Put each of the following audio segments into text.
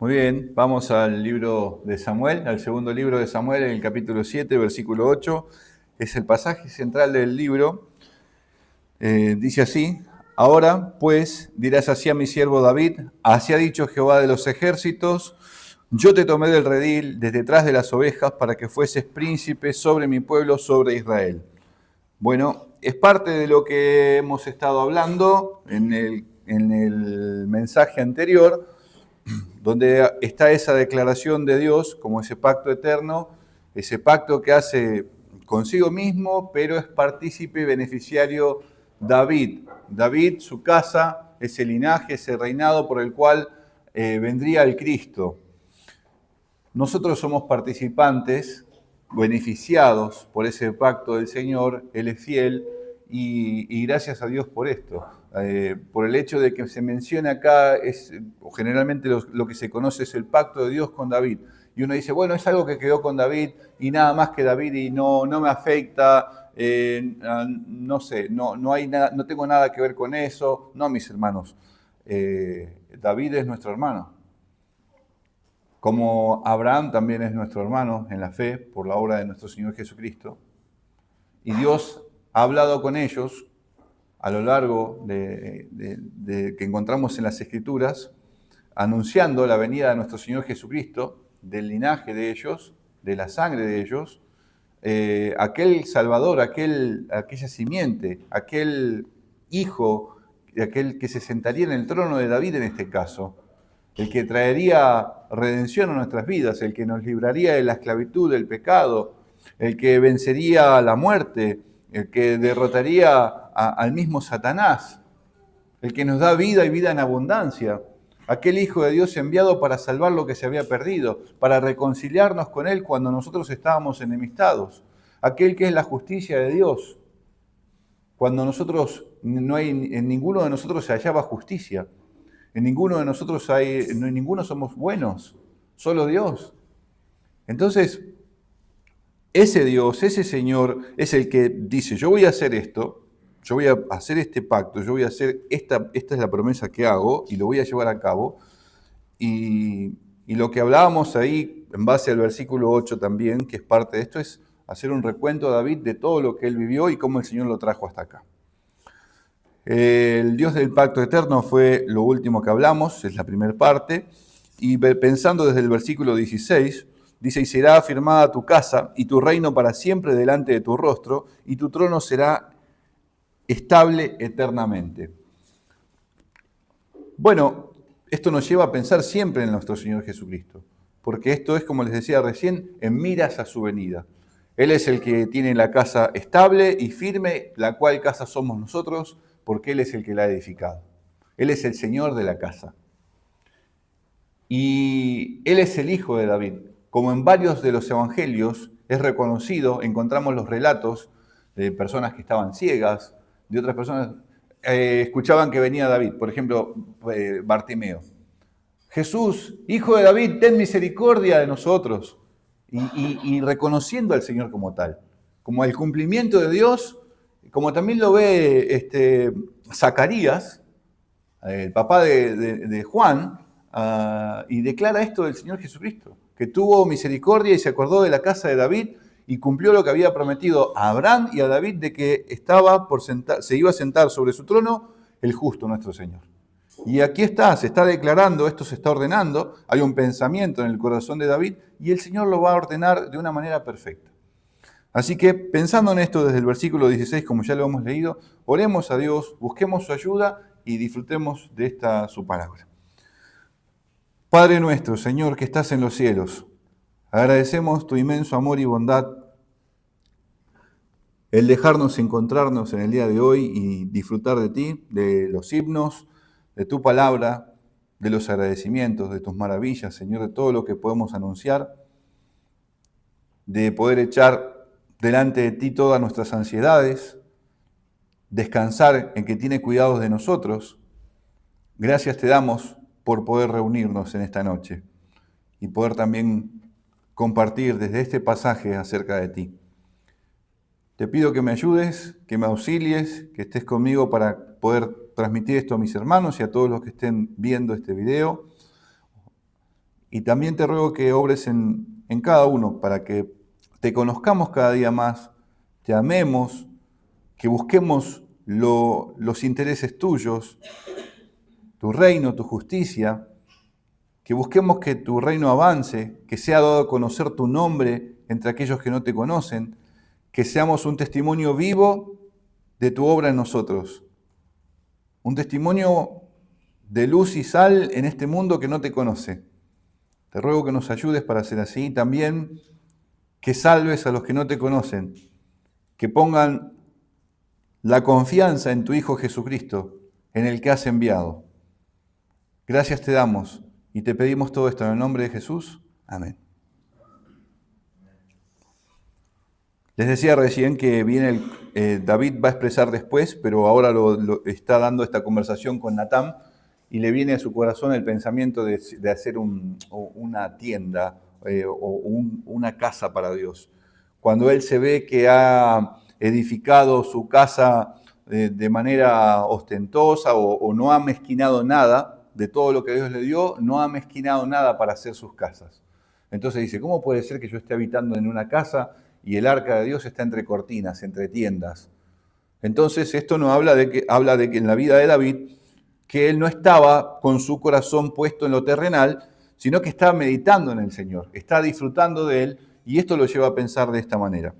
Muy bien, vamos al libro de Samuel, al segundo libro de Samuel, en el capítulo 7, versículo 8. Es el pasaje central del libro. Dice así: Ahora, pues, dirás así a mi siervo David: así ha dicho Jehová de los ejércitos, yo te tomé del redil, desde detrás de las ovejas, para que fueses príncipe sobre mi pueblo, sobre Israel. Bueno, es parte de lo que hemos estado hablando en el mensaje anterior, donde está esa declaración de Dios como ese pacto eterno, ese pacto que hace consigo mismo, pero es partícipe y beneficiario David. David, su casa, ese linaje, ese reinado por el cual vendría el Cristo. Nosotros somos participantes, beneficiados por ese pacto del Señor. Él es fiel y gracias a Dios por esto. Por el hecho de que se menciona acá, generalmente lo que se conoce es el pacto de Dios con David. Y uno dice, bueno, es algo que quedó con David y nada más que David y no me afecta, no sé, no hay nada, no tengo nada que ver con eso. No, mis hermanos, David es nuestro hermano. Como Abraham también es nuestro hermano en la fe por la obra de nuestro Señor Jesucristo. Y Dios ha hablado con ellos a lo largo de que encontramos en las Escrituras, anunciando la venida de nuestro Señor Jesucristo, del linaje de ellos, de la sangre de ellos, aquel Salvador, aquella simiente, aquel hijo, aquel que se sentaría en el trono de David en este caso, el que traería redención a nuestras vidas, el que nos libraría de la esclavitud, del pecado, el que vencería la muerte, el que derrotaría al mismo Satanás, el que nos da vida y vida en abundancia, aquel Hijo de Dios enviado para salvar lo que se había perdido, para reconciliarnos con Él cuando nosotros estábamos enemistados, aquel que es la justicia de Dios, cuando nosotros en ninguno de nosotros se hallaba justicia. En ninguno de nosotros ninguno somos buenos, solo Dios. Entonces, ese Dios, ese Señor es el que dice, yo voy a hacer esto, yo voy a hacer este pacto, yo voy a hacer esta es la promesa que hago y lo voy a llevar a cabo. Y lo que hablábamos ahí, en base al versículo 8 también, que es parte de esto, es hacer un recuento a David de todo lo que él vivió y cómo el Señor lo trajo hasta acá. El Dios del pacto eterno fue lo último que hablamos, es la primera parte, y pensando desde el versículo 16, dice, y será afirmada tu casa y tu reino para siempre delante de tu rostro, y tu trono será estable eternamente. Bueno, esto nos lleva a pensar siempre en nuestro Señor Jesucristo, porque esto es, como les decía recién, en miras a su venida. Él es el que tiene la casa estable y firme, la cual casa somos nosotros, porque Él es el que la ha edificado. Él es el Señor de la casa. Y Él es el Hijo de David. Como en varios de los evangelios es reconocido, encontramos los relatos de personas que estaban ciegas, de otras personas, escuchaban que venía David. Por ejemplo, Bartimeo. Jesús, Hijo de David, ten misericordia de nosotros. Y reconociendo al Señor como tal, como el cumplimiento de Dios, como también lo ve Zacarías, el papá de Juan, y declara esto del Señor Jesucristo, que tuvo misericordia y se acordó de la casa de David y cumplió lo que había prometido a Abraham y a David de que se iba a sentar sobre su trono el justo nuestro Señor. Y aquí está, se está declarando, esto se está ordenando, hay un pensamiento en el corazón de David y el Señor lo va a ordenar de una manera perfecta. Así que pensando en esto desde el versículo 16, como ya lo hemos leído, oremos a Dios, busquemos su ayuda y disfrutemos de su palabra. Padre nuestro, Señor, que estás en los cielos, agradecemos tu inmenso amor y bondad, el dejarnos encontrarnos en el día de hoy y disfrutar de ti, de los himnos, de tu palabra, de los agradecimientos, de tus maravillas, Señor, de todo lo que podemos anunciar, de poder echar delante de ti todas nuestras ansiedades, descansar en que tiene cuidados de nosotros. Gracias te damos por poder reunirnos en esta noche y poder también compartir desde este pasaje acerca de ti. Te pido que me ayudes, que me auxilies, que estés conmigo para poder transmitir esto a mis hermanos y a todos los que estén viendo este video. Y también te ruego que obres en cada uno para que te conozcamos cada día más, te amemos, que busquemos los intereses tuyos, tu reino, tu justicia, que busquemos que tu reino avance, que sea dado a conocer tu nombre entre aquellos que no te conocen, que seamos un testimonio vivo de tu obra en nosotros, un testimonio de luz y sal en este mundo que no te conoce. Te ruego que nos ayudes para hacer así. También que salves a los que no te conocen, que pongan la confianza en tu Hijo Jesucristo, en el que has enviado. Gracias te damos y te pedimos todo esto en el nombre de Jesús. Amén. Les decía recién que viene David va a expresar después, pero ahora lo está dando esta conversación con Natán y le viene a su corazón el pensamiento de hacer una tienda o una casa para Dios. Cuando él se ve que ha edificado su casa de manera ostentosa o no ha mezquinado nada de todo lo que Dios le dio, no ha mezquinado nada para hacer sus casas. Entonces dice, ¿cómo puede ser que yo esté habitando en una casa y el arca de Dios está entre cortinas, entre tiendas? Entonces esto no habla de que en la vida de David, que él no estaba con su corazón puesto en lo terrenal, sino que estaba meditando en el Señor, está disfrutando de Él, y esto lo lleva a pensar de esta manera.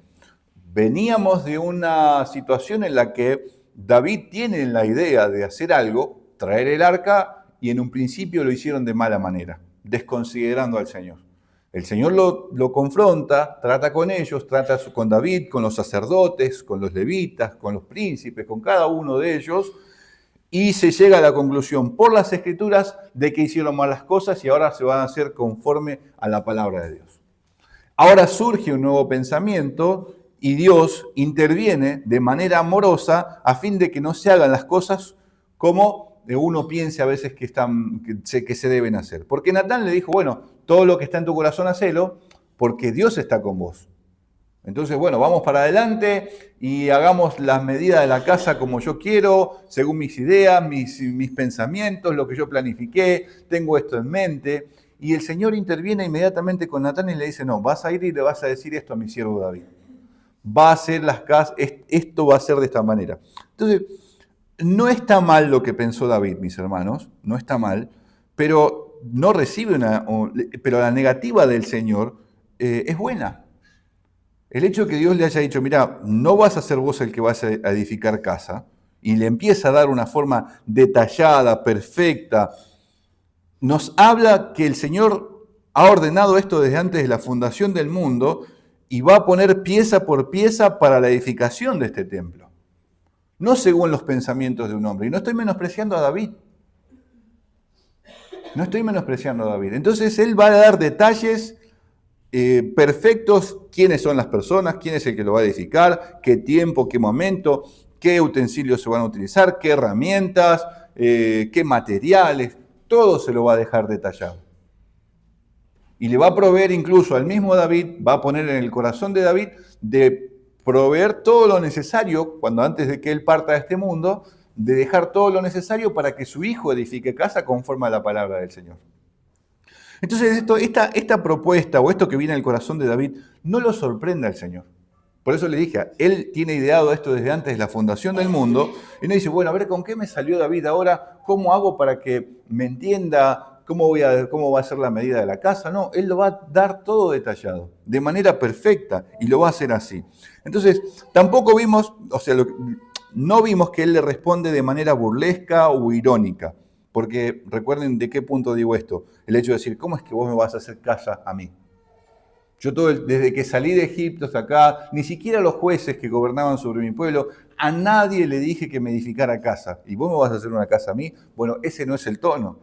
Veníamos de una situación en la que David tiene la idea de hacer algo, traer el arca, y en un principio lo hicieron de mala manera, desconsiderando al Señor. El Señor lo confronta, trata con ellos, trata con David, con los sacerdotes, con los levitas, con los príncipes, con cada uno de ellos, y se llega a la conclusión por las Escrituras de que hicieron malas cosas y ahora se van a hacer conforme a la palabra de Dios. Ahora surge un nuevo pensamiento y Dios interviene de manera amorosa a fin de que no se hagan las cosas como uno piensa a veces que se deben hacer. Porque Natán le dijo, bueno, todo lo que está en tu corazón hacelo porque Dios está con vos. Entonces, bueno, vamos para adelante y hagamos las medidas de la casa como yo quiero, según mis ideas, mis pensamientos, lo que yo planifiqué, tengo esto en mente. Y el Señor interviene inmediatamente con Natán y le dice, no, vas a ir y le vas a decir esto a mi siervo David. Va a hacer las casas, esto va a ser de esta manera. Entonces, no está mal lo que pensó David, mis hermanos, no está mal, pero no recibe pero la negativa del Señor es buena. El hecho de que Dios le haya dicho, mira, no vas a ser vos el que vas a edificar casa, y le empieza a dar una forma detallada, perfecta, nos habla que el Señor ha ordenado esto desde antes de la fundación del mundo y va a poner pieza por pieza para la edificación de este templo. No según los pensamientos de un hombre. Y no estoy menospreciando a David. No estoy menospreciando a David. Entonces él va a dar detalles perfectos, quiénes son las personas, quién es el que lo va a edificar, qué tiempo, qué momento, qué utensilios se van a utilizar, qué herramientas, qué materiales, todo se lo va a dejar detallado. Y le va a proveer incluso al mismo David, va a poner en el corazón de David de proveer todo lo necesario, cuando antes de que él parta de este mundo, de dejar todo lo necesario para que su hijo edifique casa conforme a la palabra del Señor. Entonces esta propuesta o esto que viene al corazón de David no lo sorprende al Señor. Por eso le dije, él tiene ideado esto desde antes de la fundación del mundo y no dice, bueno, a ver, ¿con qué me salió David ahora? ¿Cómo hago para que me entienda? ¿Cómo va a ser la medida de la casa? No, él lo va a dar todo detallado, de manera perfecta y lo va a hacer así. Entonces, tampoco vimos, no vimos que él le responde de manera burlesca o irónica. Porque recuerden de qué punto digo esto, el hecho de decir, ¿cómo es que vos me vas a hacer casa a mí? Yo desde que salí de Egipto hasta acá, ni siquiera los jueces que gobernaban sobre mi pueblo, a nadie le dije que me edificara casa. ¿Y vos me vas a hacer una casa a mí? Bueno, ese no es el tono.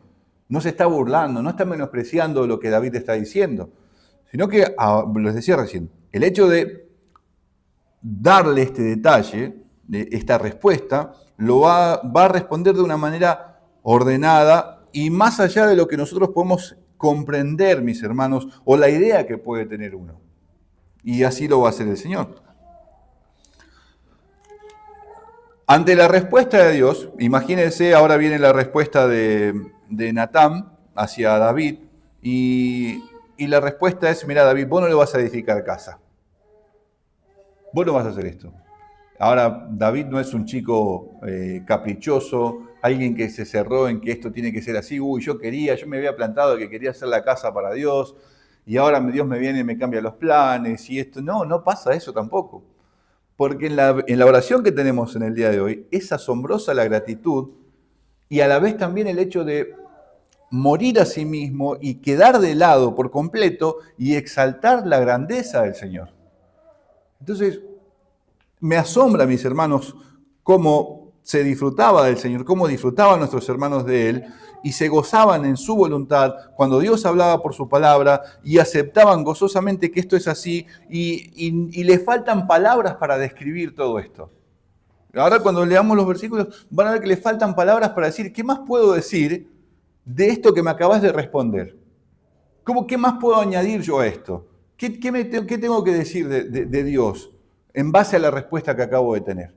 No se está burlando, no está menospreciando lo que David está diciendo. Sino que, les decía recién, el hecho de darle este detalle, esta respuesta, va a responder de una manera ordenada y más allá de lo que nosotros podemos comprender, mis hermanos, o la idea que puede tener uno. Y así lo va a hacer el Señor. Ante la respuesta de Dios, imagínense, ahora viene la respuesta de Natán hacia David, Y la respuesta es, mira David, vos no le vas a edificar casa. Vos no vas a hacer esto. Ahora, David no es un chico caprichoso, alguien que se cerró en que esto tiene que ser así. Yo me había plantado que quería hacer la casa para Dios, y ahora Dios me viene y me cambia los planes, y esto. No pasa eso tampoco. Porque en la oración que tenemos en el día de hoy, es asombrosa la gratitud, y a la vez también el hecho de morir a sí mismo y quedar de lado por completo y exaltar la grandeza del Señor. Entonces, me asombra, mis hermanos, cómo se disfrutaba del Señor, cómo disfrutaban nuestros hermanos de Él y se gozaban en su voluntad cuando Dios hablaba por su palabra y aceptaban gozosamente que esto es así y le faltan palabras para describir todo esto. Ahora cuando leamos los versículos van a ver que le faltan palabras para decir, ¿qué más puedo decir de esto que me acabas de responder? ¿Qué más puedo añadir yo a esto? ¿Qué tengo que decir de Dios en base a la respuesta que acabo de tener?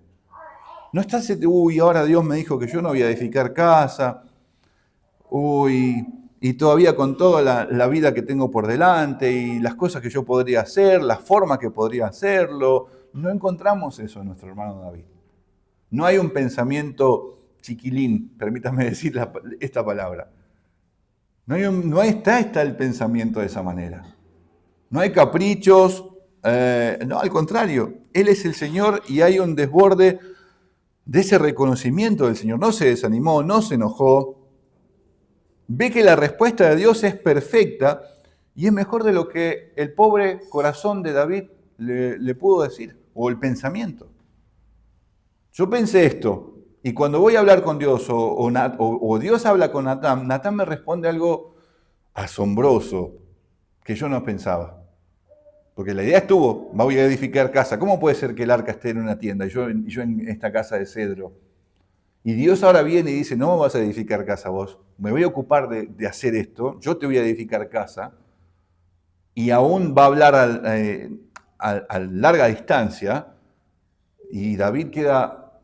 No estás, ahora Dios me dijo que yo no voy a edificar casa, y todavía con toda la vida que tengo por delante y las cosas que yo podría hacer, la forma que podría hacerlo. No encontramos eso en nuestro hermano David. No hay un pensamiento chiquilín, permítame decir esta palabra. No está el pensamiento de esa manera. No hay caprichos, no, al contrario. Él es el Señor y hay un desborde de ese reconocimiento del Señor. No se desanimó, no se enojó. Ve que la respuesta de Dios es perfecta y es mejor de lo que el pobre corazón de David le pudo decir, o el pensamiento. Yo pensé esto, y cuando voy a hablar con Dios, o Dios habla con Natán, Natán me responde algo asombroso que yo no pensaba. Porque la idea estuvo, voy a edificar casa. ¿Cómo puede ser que el arca esté en una tienda y yo en esta casa de cedro? Y Dios ahora viene y dice, no vas a edificar casa vos, me voy a ocupar de hacer esto, yo te voy a edificar casa, y aún va a hablar a larga distancia, y David queda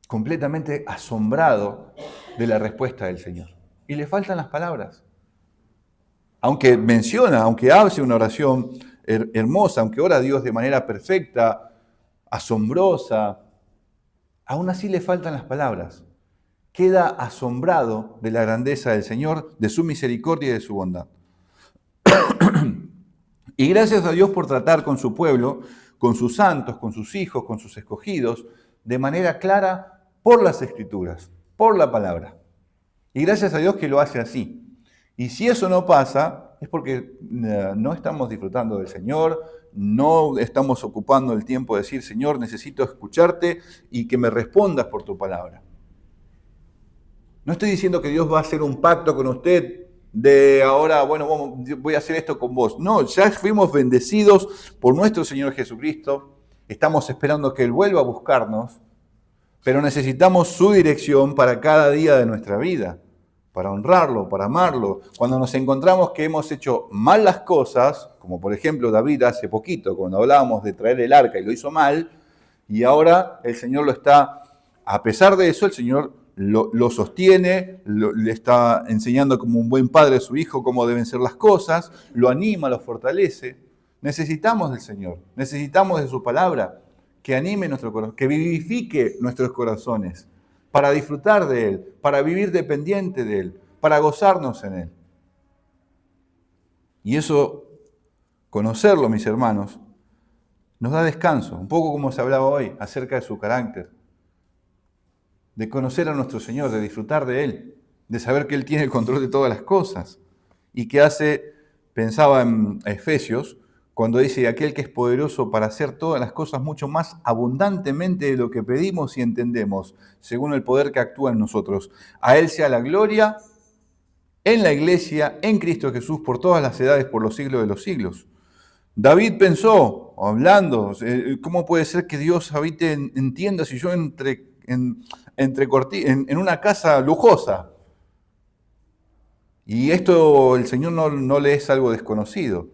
completamente asombrado de la respuesta del Señor. Y le faltan las palabras. Aunque hace una oración hermosa, aunque ora a Dios de manera perfecta, asombrosa, aún así le faltan las palabras. Queda asombrado de la grandeza del Señor, de su misericordia y de su bondad. Y gracias a Dios por tratar con su pueblo, con sus santos, con sus hijos, con sus escogidos, de manera clara por las Escrituras, por la palabra. Y gracias a Dios que lo hace así. Y si eso no pasa, es porque no estamos disfrutando del Señor, no estamos ocupando el tiempo de decir, Señor, necesito escucharte y que me respondas por tu palabra. No estoy diciendo que Dios va a hacer un pacto con usted de ahora, voy a hacer esto con vos. No, ya fuimos bendecidos por nuestro Señor Jesucristo. Estamos esperando que Él vuelva a buscarnos, pero necesitamos su dirección para cada día de nuestra vida, para honrarlo, para amarlo. Cuando nos encontramos que hemos hecho mal las cosas, como por ejemplo David hace poquito, cuando hablábamos de traer el arca y lo hizo mal, y ahora el Señor a pesar de eso, el Señor lo sostiene, le está enseñando como un buen padre a su hijo cómo deben ser las cosas, lo anima, lo fortalece. Necesitamos del Señor, necesitamos de su palabra, que anime nuestro corazón, que vivifique nuestros corazones, para disfrutar de Él, para vivir dependiente de Él, para gozarnos en Él. Y eso, conocerlo, mis hermanos, nos da descanso, un poco como se hablaba hoy, acerca de su carácter, de conocer a nuestro Señor, de disfrutar de Él, de saber que Él tiene el control de todas las cosas, y que pensaba en Efesios, cuando dice, aquel que es poderoso para hacer todas las cosas mucho más abundantemente de lo que pedimos y entendemos, según el poder que actúa en nosotros. A Él sea la gloria en la iglesia, en Cristo Jesús, por todas las edades, por los siglos de los siglos. David pensó, hablando, ¿cómo puede ser que Dios habite en tiendas y yo en una casa lujosa? Y esto el Señor no le es algo desconocido.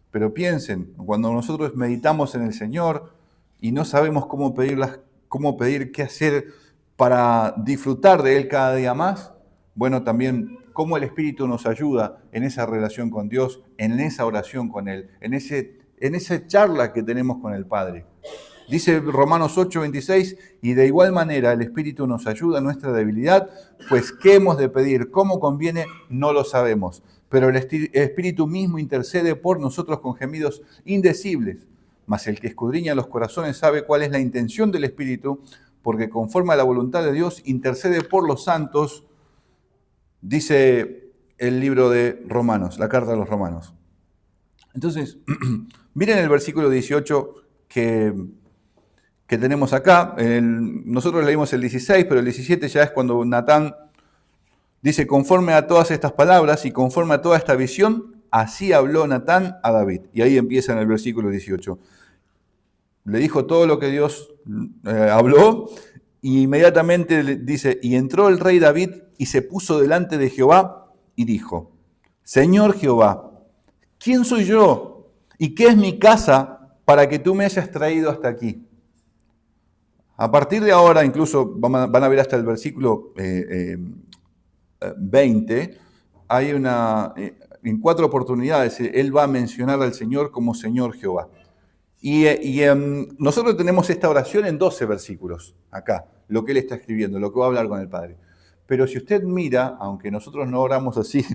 Pero piensen, cuando nosotros meditamos en el Señor y no sabemos cómo pedir qué hacer para disfrutar de Él cada día más, bueno, también cómo el Espíritu nos ayuda en esa relación con Dios, en esa oración con Él, en esa charla que tenemos con el Padre. Dice Romanos 8:26, y de igual manera el Espíritu nos ayuda en nuestra debilidad, pues qué hemos de pedir, cómo conviene, no lo sabemos. Pero el Espíritu mismo intercede por nosotros con gemidos indecibles. Mas el que escudriña los corazones sabe cuál es la intención del Espíritu, porque conforme a la voluntad de Dios intercede por los santos, dice el libro de Romanos, la carta de los Romanos. Entonces, miren el versículo 18 que tenemos acá. Nosotros leímos el 16, pero el 17 ya es cuando Natán dice, conforme a todas estas palabras y conforme a toda esta visión, así habló Natán a David. Y ahí empieza en el versículo 18. Le dijo todo lo que Dios habló, y inmediatamente dice, y entró el rey David y se puso delante de Jehová y dijo, Señor Jehová, ¿quién soy yo? ¿Y qué es mi casa para que tú me hayas traído hasta aquí? A partir de ahora, incluso van a ver hasta el versículo 20, hay en 4 oportunidades, él va a mencionar al Señor como Señor Jehová. Nosotros tenemos esta oración en 12 versículos, acá, lo que él está escribiendo, lo que va a hablar con el Padre. Pero si usted mira, aunque nosotros no oramos así,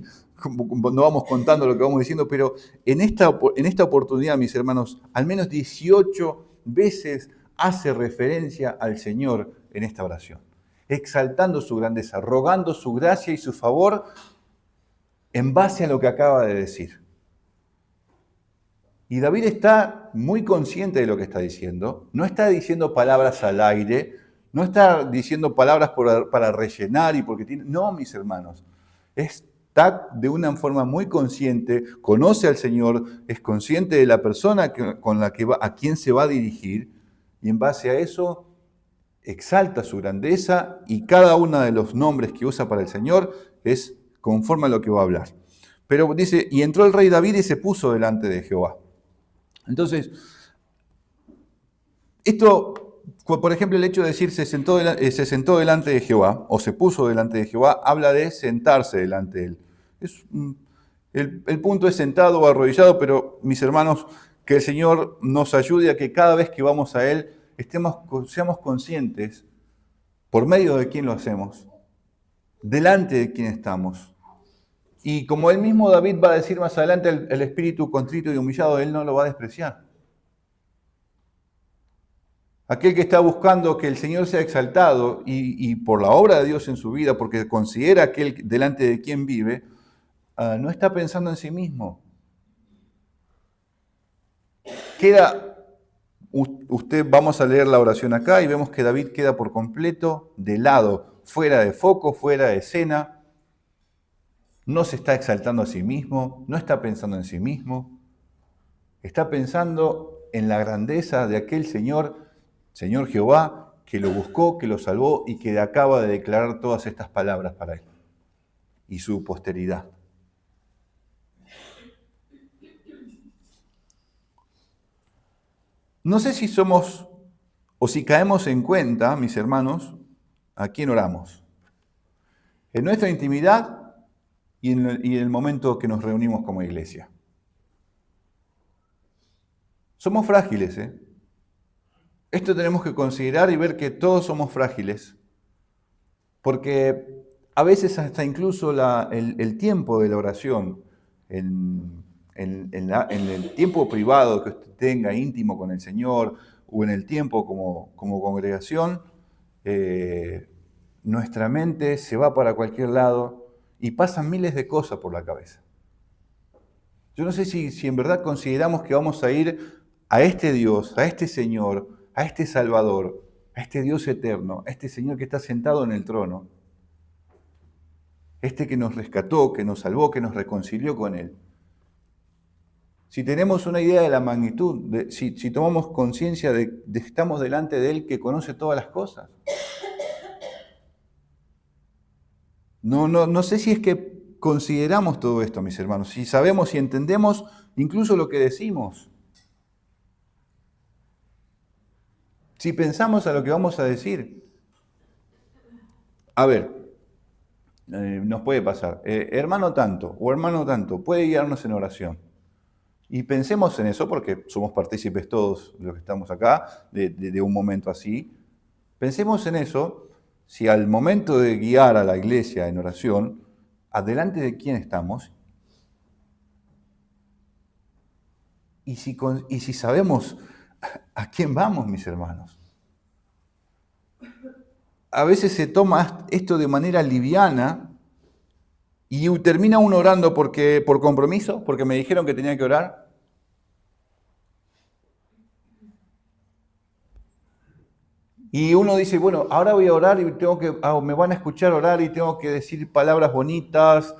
no vamos contando lo que vamos diciendo, pero en esta oportunidad, mis hermanos, al menos 18 veces hace referencia al Señor en esta oración, exaltando su grandeza, rogando su gracia y su favor en base a lo que acaba de decir. Y David está muy consciente de lo que está diciendo, no está diciendo palabras al aire, no está diciendo palabras para rellenar y porque tiene... No, mis hermanos, está de una forma muy consciente, conoce al Señor, es consciente de la persona a quien se va a dirigir, y en base a eso exalta su grandeza, y cada uno de los nombres que usa para el Señor es conforme a lo que va a hablar. Pero dice, y entró el rey David y se puso delante de Jehová. Entonces, esto, por ejemplo, el hecho de decir se sentó delante de Jehová o se puso delante de Jehová, habla de sentarse delante de él. El punto es sentado o arrodillado, pero mis hermanos, que el Señor nos ayude a que cada vez que vamos a Él seamos conscientes, por medio de quién lo hacemos, delante de quién estamos. Y como él mismo David va a decir más adelante, el espíritu contrito y humillado, él no lo va a despreciar. Aquel que está buscando que el Señor sea exaltado y por la obra de Dios en su vida, porque considera aquel delante de quien vive, no está pensando en sí mismo. Vamos a leer la oración acá y vemos que David queda por completo de lado, fuera de foco, fuera de escena. No se está exaltando a sí mismo, no está pensando en sí mismo. Está pensando en la grandeza de aquel Señor Jehová, que lo buscó, que lo salvó y que acaba de declarar todas estas palabras para él y su posteridad. No sé si somos o si caemos en cuenta, mis hermanos, a quién oramos. En nuestra intimidad y en el momento que nos reunimos como iglesia. Somos frágiles, ¿eh? Esto tenemos que considerar y ver que todos somos frágiles, porque a veces hasta incluso el tiempo de la oración, en el tiempo privado que usted tenga íntimo con el Señor o en el tiempo como congregación, nuestra mente se va para cualquier lado y pasan miles de cosas por la cabeza. Yo no sé si en verdad consideramos que vamos a ir a este Dios, a este Señor, a este Salvador, a este Dios eterno, a este Señor que está sentado en el trono, este que nos rescató, que nos salvó, que nos reconcilió con Él. Si tenemos una idea de la magnitud, si tomamos conciencia de que estamos delante de Él que conoce todas las cosas. No sé si es que consideramos todo esto, mis hermanos, si sabemos y entendemos incluso lo que decimos. Si pensamos a lo que vamos a decir. A ver, nos puede pasar. Hermano tanto o hermano tanto puede guiarnos en oración. Y pensemos en eso porque somos partícipes todos los que estamos acá de un momento así. Pensemos en eso si al momento de guiar a la iglesia en oración, adelante de quién estamos y si sabemos a quién vamos, mis hermanos. A veces se toma esto de manera liviana y termina uno orando por compromiso, porque me dijeron que tenía que orar. Y uno dice, bueno, ahora voy a orar y me van a escuchar orar y tengo que decir palabras bonitas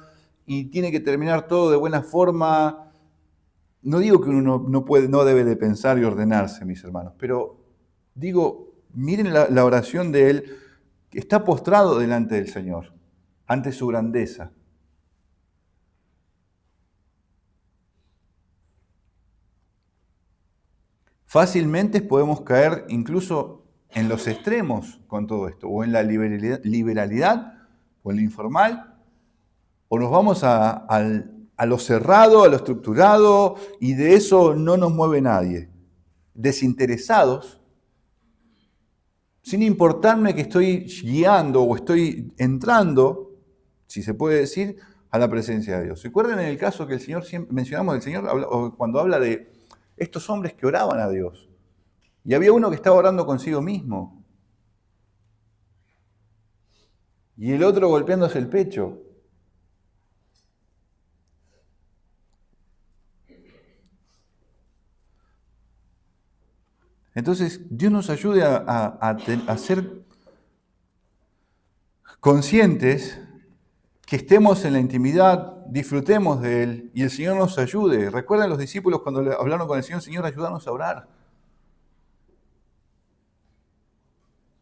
y tiene que terminar todo de buena forma. No digo que uno no debe de pensar y ordenarse, mis hermanos, pero digo, miren la oración de él, que está postrado delante del Señor, ante su grandeza. Fácilmente podemos caer incluso en los extremos con todo esto, o en la liberalidad, o en lo informal, o nos vamos a lo cerrado, a lo estructurado, y de eso no nos mueve nadie. Desinteresados, sin importarme que estoy guiando o estoy entrando, si se puede decir, a la presencia de Dios. ¿Recuerdan en el caso que el Señor siempre mencionamos del Señor cuando habla de estos hombres que oraban a Dios? Y había uno que estaba orando consigo mismo. Y el otro golpeándose el pecho. Entonces, Dios nos ayude a ser conscientes, que estemos en la intimidad, disfrutemos de Él y el Señor nos ayude. ¿Recuerdan los discípulos cuando hablaron con el Señor? Señor, ayúdanos a orar.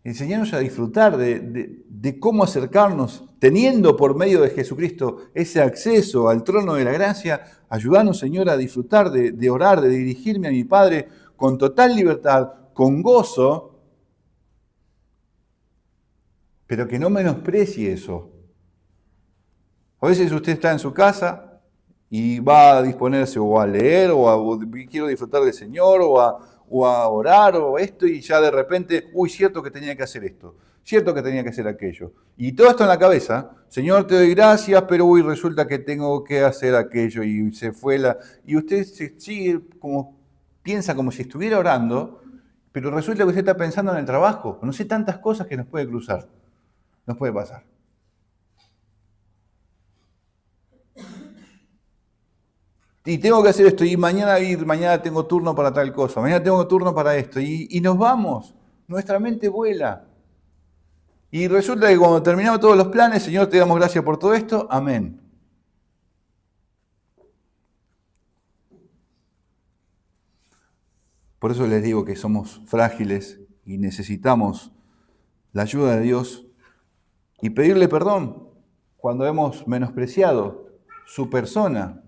Enseñarnos a disfrutar de cómo acercarnos, teniendo por medio de Jesucristo ese acceso al trono de la gracia. Ayúdanos, Señor, a disfrutar de orar, de dirigirme a mi Padre con total libertad, con gozo, pero que no menosprecie eso. A veces usted está en su casa y va a disponerse o a leer, o quiero disfrutar del Señor, o a orar, o esto, y ya de repente, cierto que tenía que hacer esto, cierto que tenía que hacer aquello. Y todo esto en la cabeza, Señor, te doy gracias, pero resulta que tengo que hacer aquello, y se fue y usted sigue piensa como si estuviera orando, pero resulta que usted está pensando en el trabajo. No sé, tantas cosas que nos puede cruzar, nos puede pasar. Y tengo que hacer esto, y mañana tengo turno para tal cosa, mañana tengo turno para esto, y nos vamos, nuestra mente vuela. Y resulta que cuando terminamos todos los planes, Señor, te damos gracias por todo esto, amén. Por eso les digo que somos frágiles y necesitamos la ayuda de Dios y pedirle perdón cuando hemos menospreciado su persona,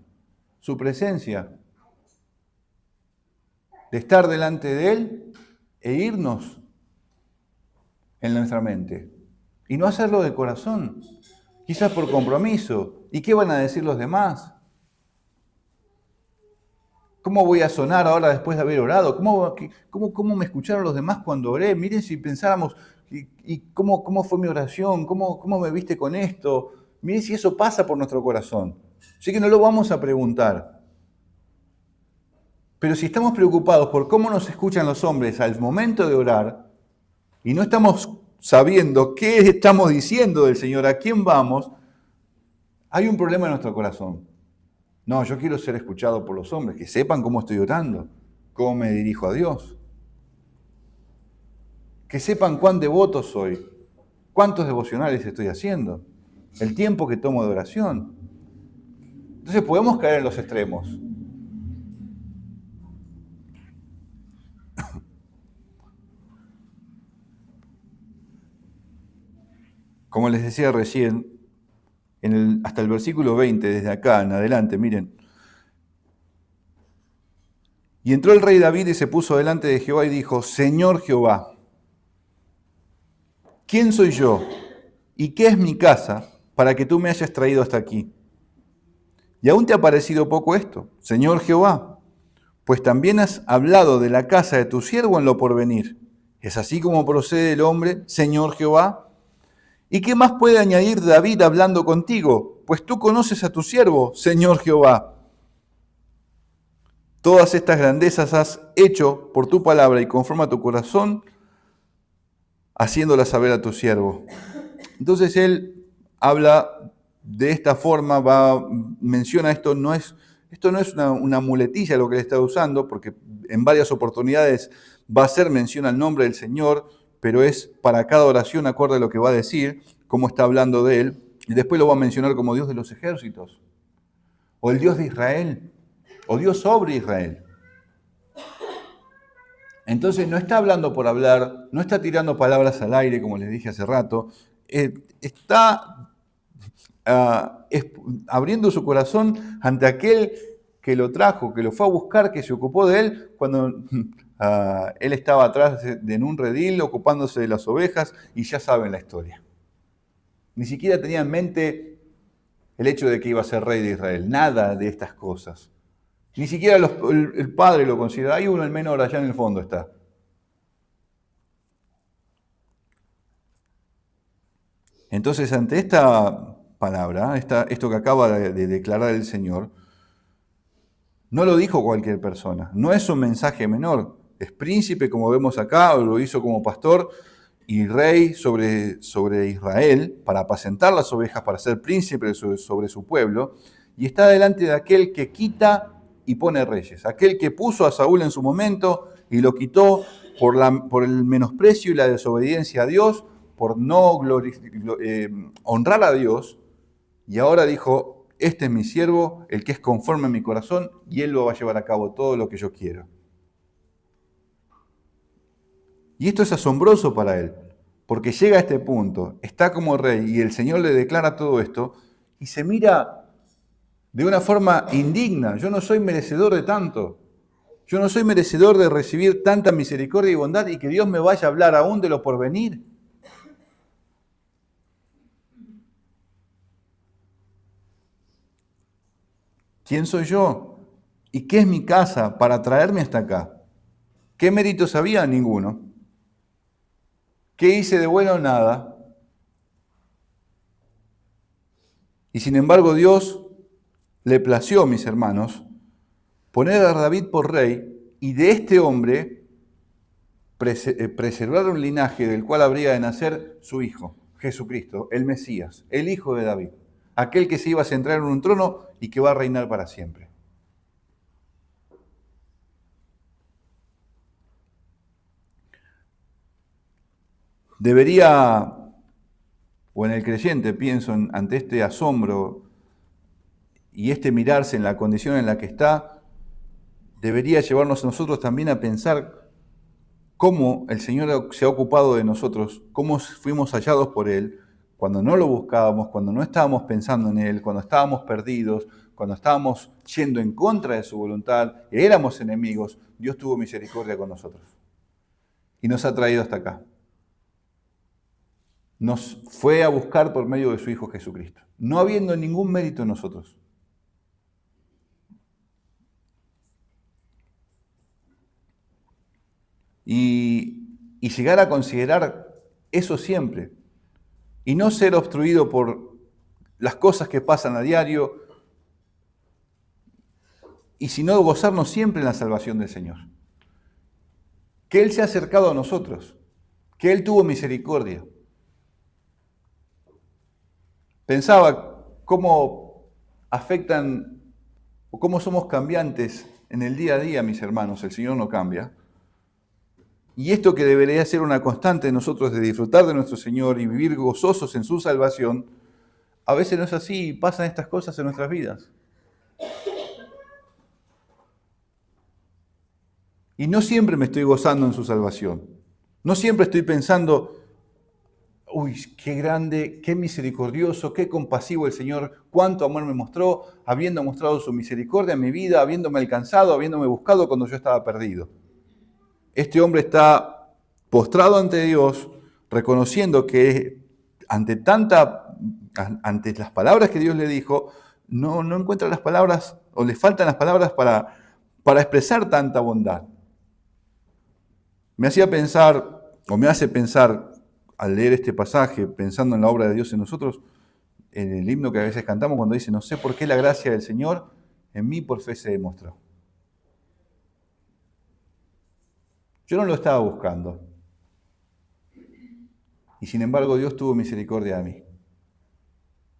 su presencia, de estar delante de Él e irnos en nuestra mente. Y no hacerlo de corazón, quizás por compromiso. ¿Y qué van a decir los demás? ¿Cómo voy a sonar ahora después de haber orado? ¿Cómo me escucharon los demás cuando oré? Miren si pensáramos, ¿y cómo fue mi oración? ¿Cómo me viste con esto? Miren si eso pasa por nuestro corazón. Así que no lo vamos a preguntar. Pero si estamos preocupados por cómo nos escuchan los hombres al momento de orar y no estamos sabiendo qué estamos diciendo del Señor, a quién vamos, hay un problema en nuestro corazón. No, yo quiero ser escuchado por los hombres, que sepan cómo estoy orando, cómo me dirijo a Dios. Que sepan cuán devoto soy, cuántos devocionales estoy haciendo, el tiempo que tomo de oración. Entonces podemos caer en los extremos. Como les decía recién, hasta el versículo 20, desde acá en adelante, miren. Y entró el rey David y se puso delante de Jehová y dijo, Señor Jehová, ¿quién soy yo y qué es mi casa para que tú me hayas traído hasta aquí. Y aún te ha parecido poco esto, Señor Jehová, pues también has hablado de la casa de tu siervo en lo porvenir. ¿Es así como procede el hombre, Señor Jehová? ¿Y qué más puede añadir David hablando contigo? Pues tú conoces a tu siervo, Señor Jehová. Todas estas grandezas has hecho por tu palabra y conforme a tu corazón, haciéndolas saber a tu siervo. Entonces él habla de esta forma, menciona esto no es una muletilla lo que él está usando, porque en varias oportunidades va a hacer mención al nombre del Señor, pero es para cada oración acorde a lo que va a decir, cómo está hablando de él, y después lo va a mencionar como Dios de los ejércitos, o el Dios de Israel, o Dios sobre Israel. Entonces no está hablando por hablar, no está tirando palabras al aire, como les dije hace rato, está abriendo su corazón ante aquel que lo trajo, que lo fue a buscar, que se ocupó de él cuando él estaba atrás en un redil ocupándose de las ovejas, y ya saben la historia. Ni siquiera tenía en mente el hecho de que iba a ser rey de Israel, nada de estas cosas. Ni siquiera el padre lo considera. Hay uno, el menor, allá en el fondo está. Entonces, ante esta palabra, esto que acaba de declarar el Señor, no lo dijo cualquier persona. No es un mensaje menor. Es príncipe, como vemos acá, o lo hizo como pastor y rey sobre Israel, para apacentar las ovejas, para ser príncipe sobre su pueblo. Y está delante de aquel que quita y pone reyes. Aquel que puso a Saúl en su momento y lo quitó por el menosprecio y la desobediencia a Dios, por no honrar a Dios, y ahora dijo, este es mi siervo, el que es conforme a mi corazón, y él lo va a llevar a cabo todo lo que yo quiero. Y esto es asombroso para él, porque llega a este punto, está como rey, y el Señor le declara todo esto, y se mira de una forma indigna. Yo no soy merecedor de tanto. Yo no soy merecedor de recibir tanta misericordia y bondad y que Dios me vaya a hablar aún de lo porvenir. ¿Quién soy yo? ¿Y qué es mi casa para traerme hasta acá? ¿Qué méritos había? Ninguno. ¿Qué hice de bueno? Nada. Y sin embargo Dios le plació, mis hermanos, poner a David por rey y de este hombre preservar un linaje del cual habría de nacer su hijo, Jesucristo, el Mesías, el hijo de David, aquel que se iba a centrar en un trono y que va a reinar para siempre. Debería, o en el creyente, pienso, ante este asombro y este mirarse en la condición en la que está, debería llevarnos a nosotros también a pensar cómo el Señor se ha ocupado de nosotros, cómo fuimos hallados por Él, cuando no lo buscábamos, cuando no estábamos pensando en Él, cuando estábamos perdidos, cuando estábamos yendo en contra de su voluntad, éramos enemigos. Dios tuvo misericordia con nosotros y nos ha traído hasta acá. Nos fue a buscar por medio de su Hijo Jesucristo, no habiendo ningún mérito en nosotros. Y llegar a considerar eso siempre, y no ser obstruido por las cosas que pasan a diario, y sino gozarnos siempre en la salvación del Señor. Que Él se ha acercado a nosotros, que Él tuvo misericordia. Pensaba cómo afectan o cómo somos cambiantes en el día a día, mis hermanos. El Señor no cambia. Y esto que debería ser una constante de nosotros de disfrutar de nuestro Señor y vivir gozosos en su salvación, a veces no es así y pasan estas cosas en nuestras vidas. Y no siempre me estoy gozando en su salvación. No siempre estoy pensando, uy, qué grande, qué misericordioso, qué compasivo el Señor, cuánto amor me mostró, habiendo mostrado su misericordia en mi vida, habiéndome alcanzado, habiéndome buscado cuando yo estaba perdido. Este hombre está postrado ante Dios, reconociendo que ante tanta ante las palabras que Dios le dijo, no encuentra las palabras o le faltan las palabras para expresar tanta bondad. Me hacía pensar, o me hace pensar, al leer este pasaje, pensando en la obra de Dios en nosotros, en el himno que a veces cantamos cuando dice, no sé por qué la gracia del Señor en mí por fe se demostró. Yo no lo estaba buscando. Y sin embargo Dios tuvo misericordia de mí.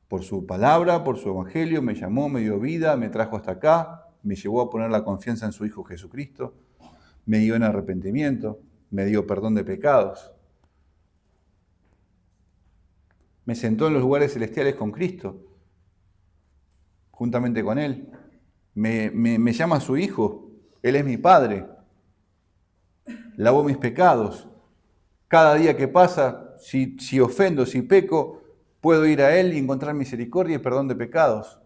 Por su palabra, por su evangelio, me llamó, me dio vida, me trajo hasta acá, me llevó a poner la confianza en su Hijo Jesucristo, me dio en arrepentimiento, me dio perdón de pecados. Me sentó en los lugares celestiales con Cristo, juntamente con Él. Me llama su Hijo, Él es mi Padre. Lavó mis pecados. Cada día que pasa, si ofendo, si peco, puedo ir a Él y encontrar misericordia y perdón de pecados.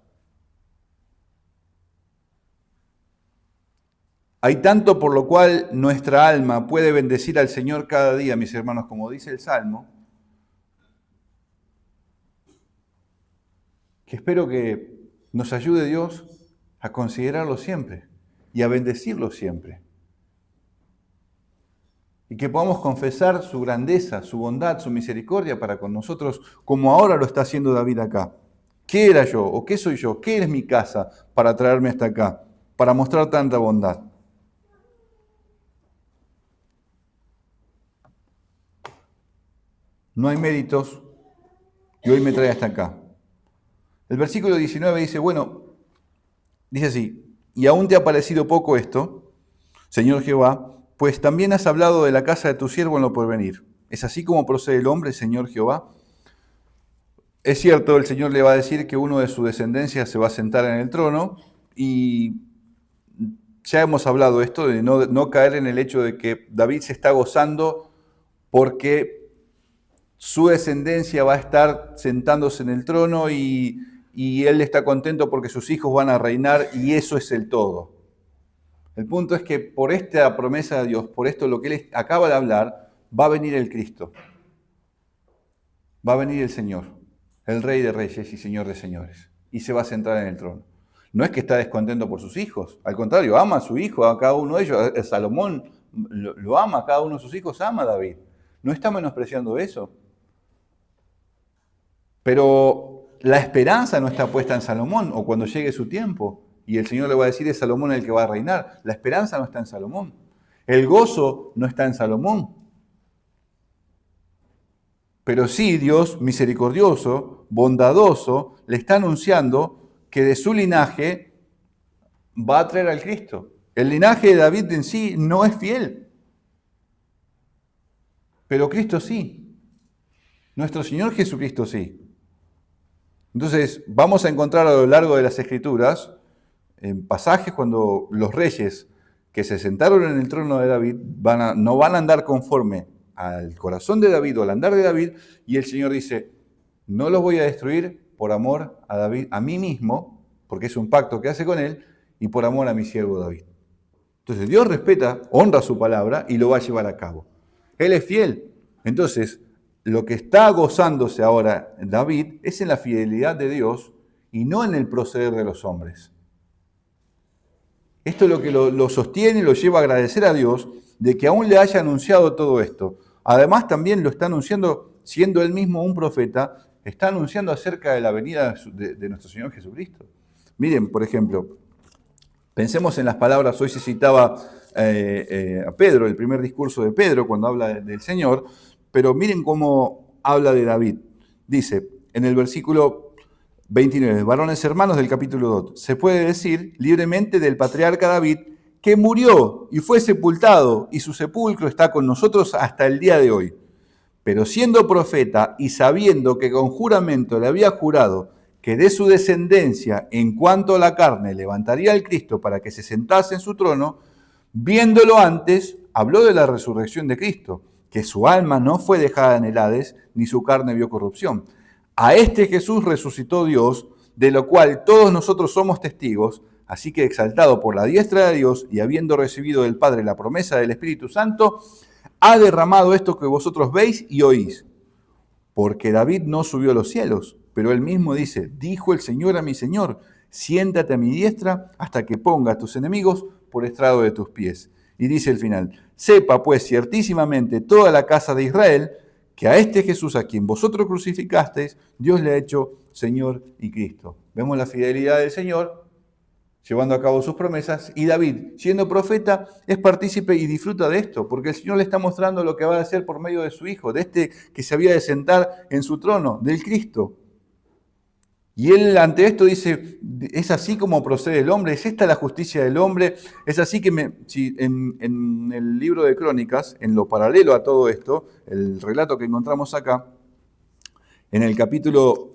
Hay tanto por lo cual nuestra alma puede bendecir al Señor cada día, mis hermanos, como dice el Salmo, que espero que nos ayude Dios a considerarlo siempre y a bendecirlo siempre. Y que podamos confesar su grandeza, su bondad, su misericordia para con nosotros, como ahora lo está haciendo David acá. ¿Qué era yo o qué soy yo? ¿Qué es mi casa para traerme hasta acá? Para mostrar tanta bondad. No hay méritos y hoy me trae hasta acá. El versículo 19 dice, dice así, y aún te ha parecido poco esto, Señor Jehová, pues también has hablado de la casa de tu siervo en lo porvenir. ¿Es así como procede el hombre, Señor Jehová? Es cierto, el Señor le va a decir que uno de su descendencia se va a sentar en el trono y ya hemos hablado esto de no caer en el hecho de que David se está gozando porque su descendencia va a estar sentándose en el trono y él está contento porque sus hijos van a reinar y eso es el todo. El punto es que por esta promesa de Dios, por esto lo que él acaba de hablar, va a venir el Cristo. Va a venir el Señor, el Rey de Reyes y Señor de Señores, y se va a sentar en el trono. No es que está descontento por sus hijos, al contrario, ama a su hijo, a cada uno de ellos. Salomón lo ama, a cada uno de sus hijos ama a David. No está menospreciando eso. Pero la esperanza no está puesta en Salomón o cuando llegue su tiempo. Y el Señor le va a decir, es Salomón el que va a reinar. La esperanza no está en Salomón. El gozo no está en Salomón. Pero sí, Dios misericordioso, bondadoso, le está anunciando que de su linaje va a traer al Cristo. El linaje de David en sí no es fiel. Pero Cristo sí. Nuestro Señor Jesucristo sí. Entonces, vamos a encontrar a lo largo de las Escrituras, en pasajes cuando los reyes que se sentaron en el trono de David no van a andar conforme al corazón de David o al andar de David, y el Señor dice, no los voy a destruir por amor a David, a mí mismo, porque es un pacto que hace con él, y por amor a mi siervo David. Entonces Dios respeta, honra su palabra y lo va a llevar a cabo. Él es fiel. Entonces, lo que está gozándose ahora David es en la fidelidad de Dios y no en el proceder de los hombres. Esto es lo que lo sostiene y lo lleva a agradecer a Dios de que aún le haya anunciado todo esto. Además también lo está anunciando, siendo él mismo un profeta, está anunciando acerca de la venida de nuestro Señor Jesucristo. Miren, por ejemplo, pensemos en las palabras, hoy se citaba a Pedro, el primer discurso de Pedro cuando habla del Señor, pero miren cómo habla de David. Dice en el versículo 29, varones hermanos del capítulo 2, se puede decir libremente del patriarca David que murió y fue sepultado y su sepulcro está con nosotros hasta el día de hoy. Pero siendo profeta y sabiendo que con juramento le había jurado que de su descendencia en cuanto a la carne levantaría al Cristo para que se sentase en su trono, viéndolo antes, habló de la resurrección de Cristo, que su alma no fue dejada en el Hades, ni su carne vio corrupción. A este Jesús resucitó Dios, de lo cual todos nosotros somos testigos, así que exaltado por la diestra de Dios y habiendo recibido del Padre la promesa del Espíritu Santo, ha derramado esto que vosotros veis y oís. Porque David no subió a los cielos, Pero él mismo dice, dijo el Señor a mi Señor, siéntate a mi diestra hasta que ponga a tus enemigos por estrado de tus pies. Y dice el final, sepa pues ciertísimamente toda la casa de Israel que a este Jesús a quien vosotros crucificasteis, Dios le ha hecho Señor y Cristo. Vemos la fidelidad del Señor llevando a cabo sus promesas, y David, siendo profeta, es partícipe y disfruta de esto, porque el Señor le está mostrando lo que va a hacer por medio de su Hijo, de este que se había de sentar en su trono, del Cristo. Y él ante esto dice, es así como procede el hombre, es esta la justicia del hombre, es así que si en el libro de Crónicas, en lo paralelo a todo esto, el relato que encontramos acá, en el capítulo,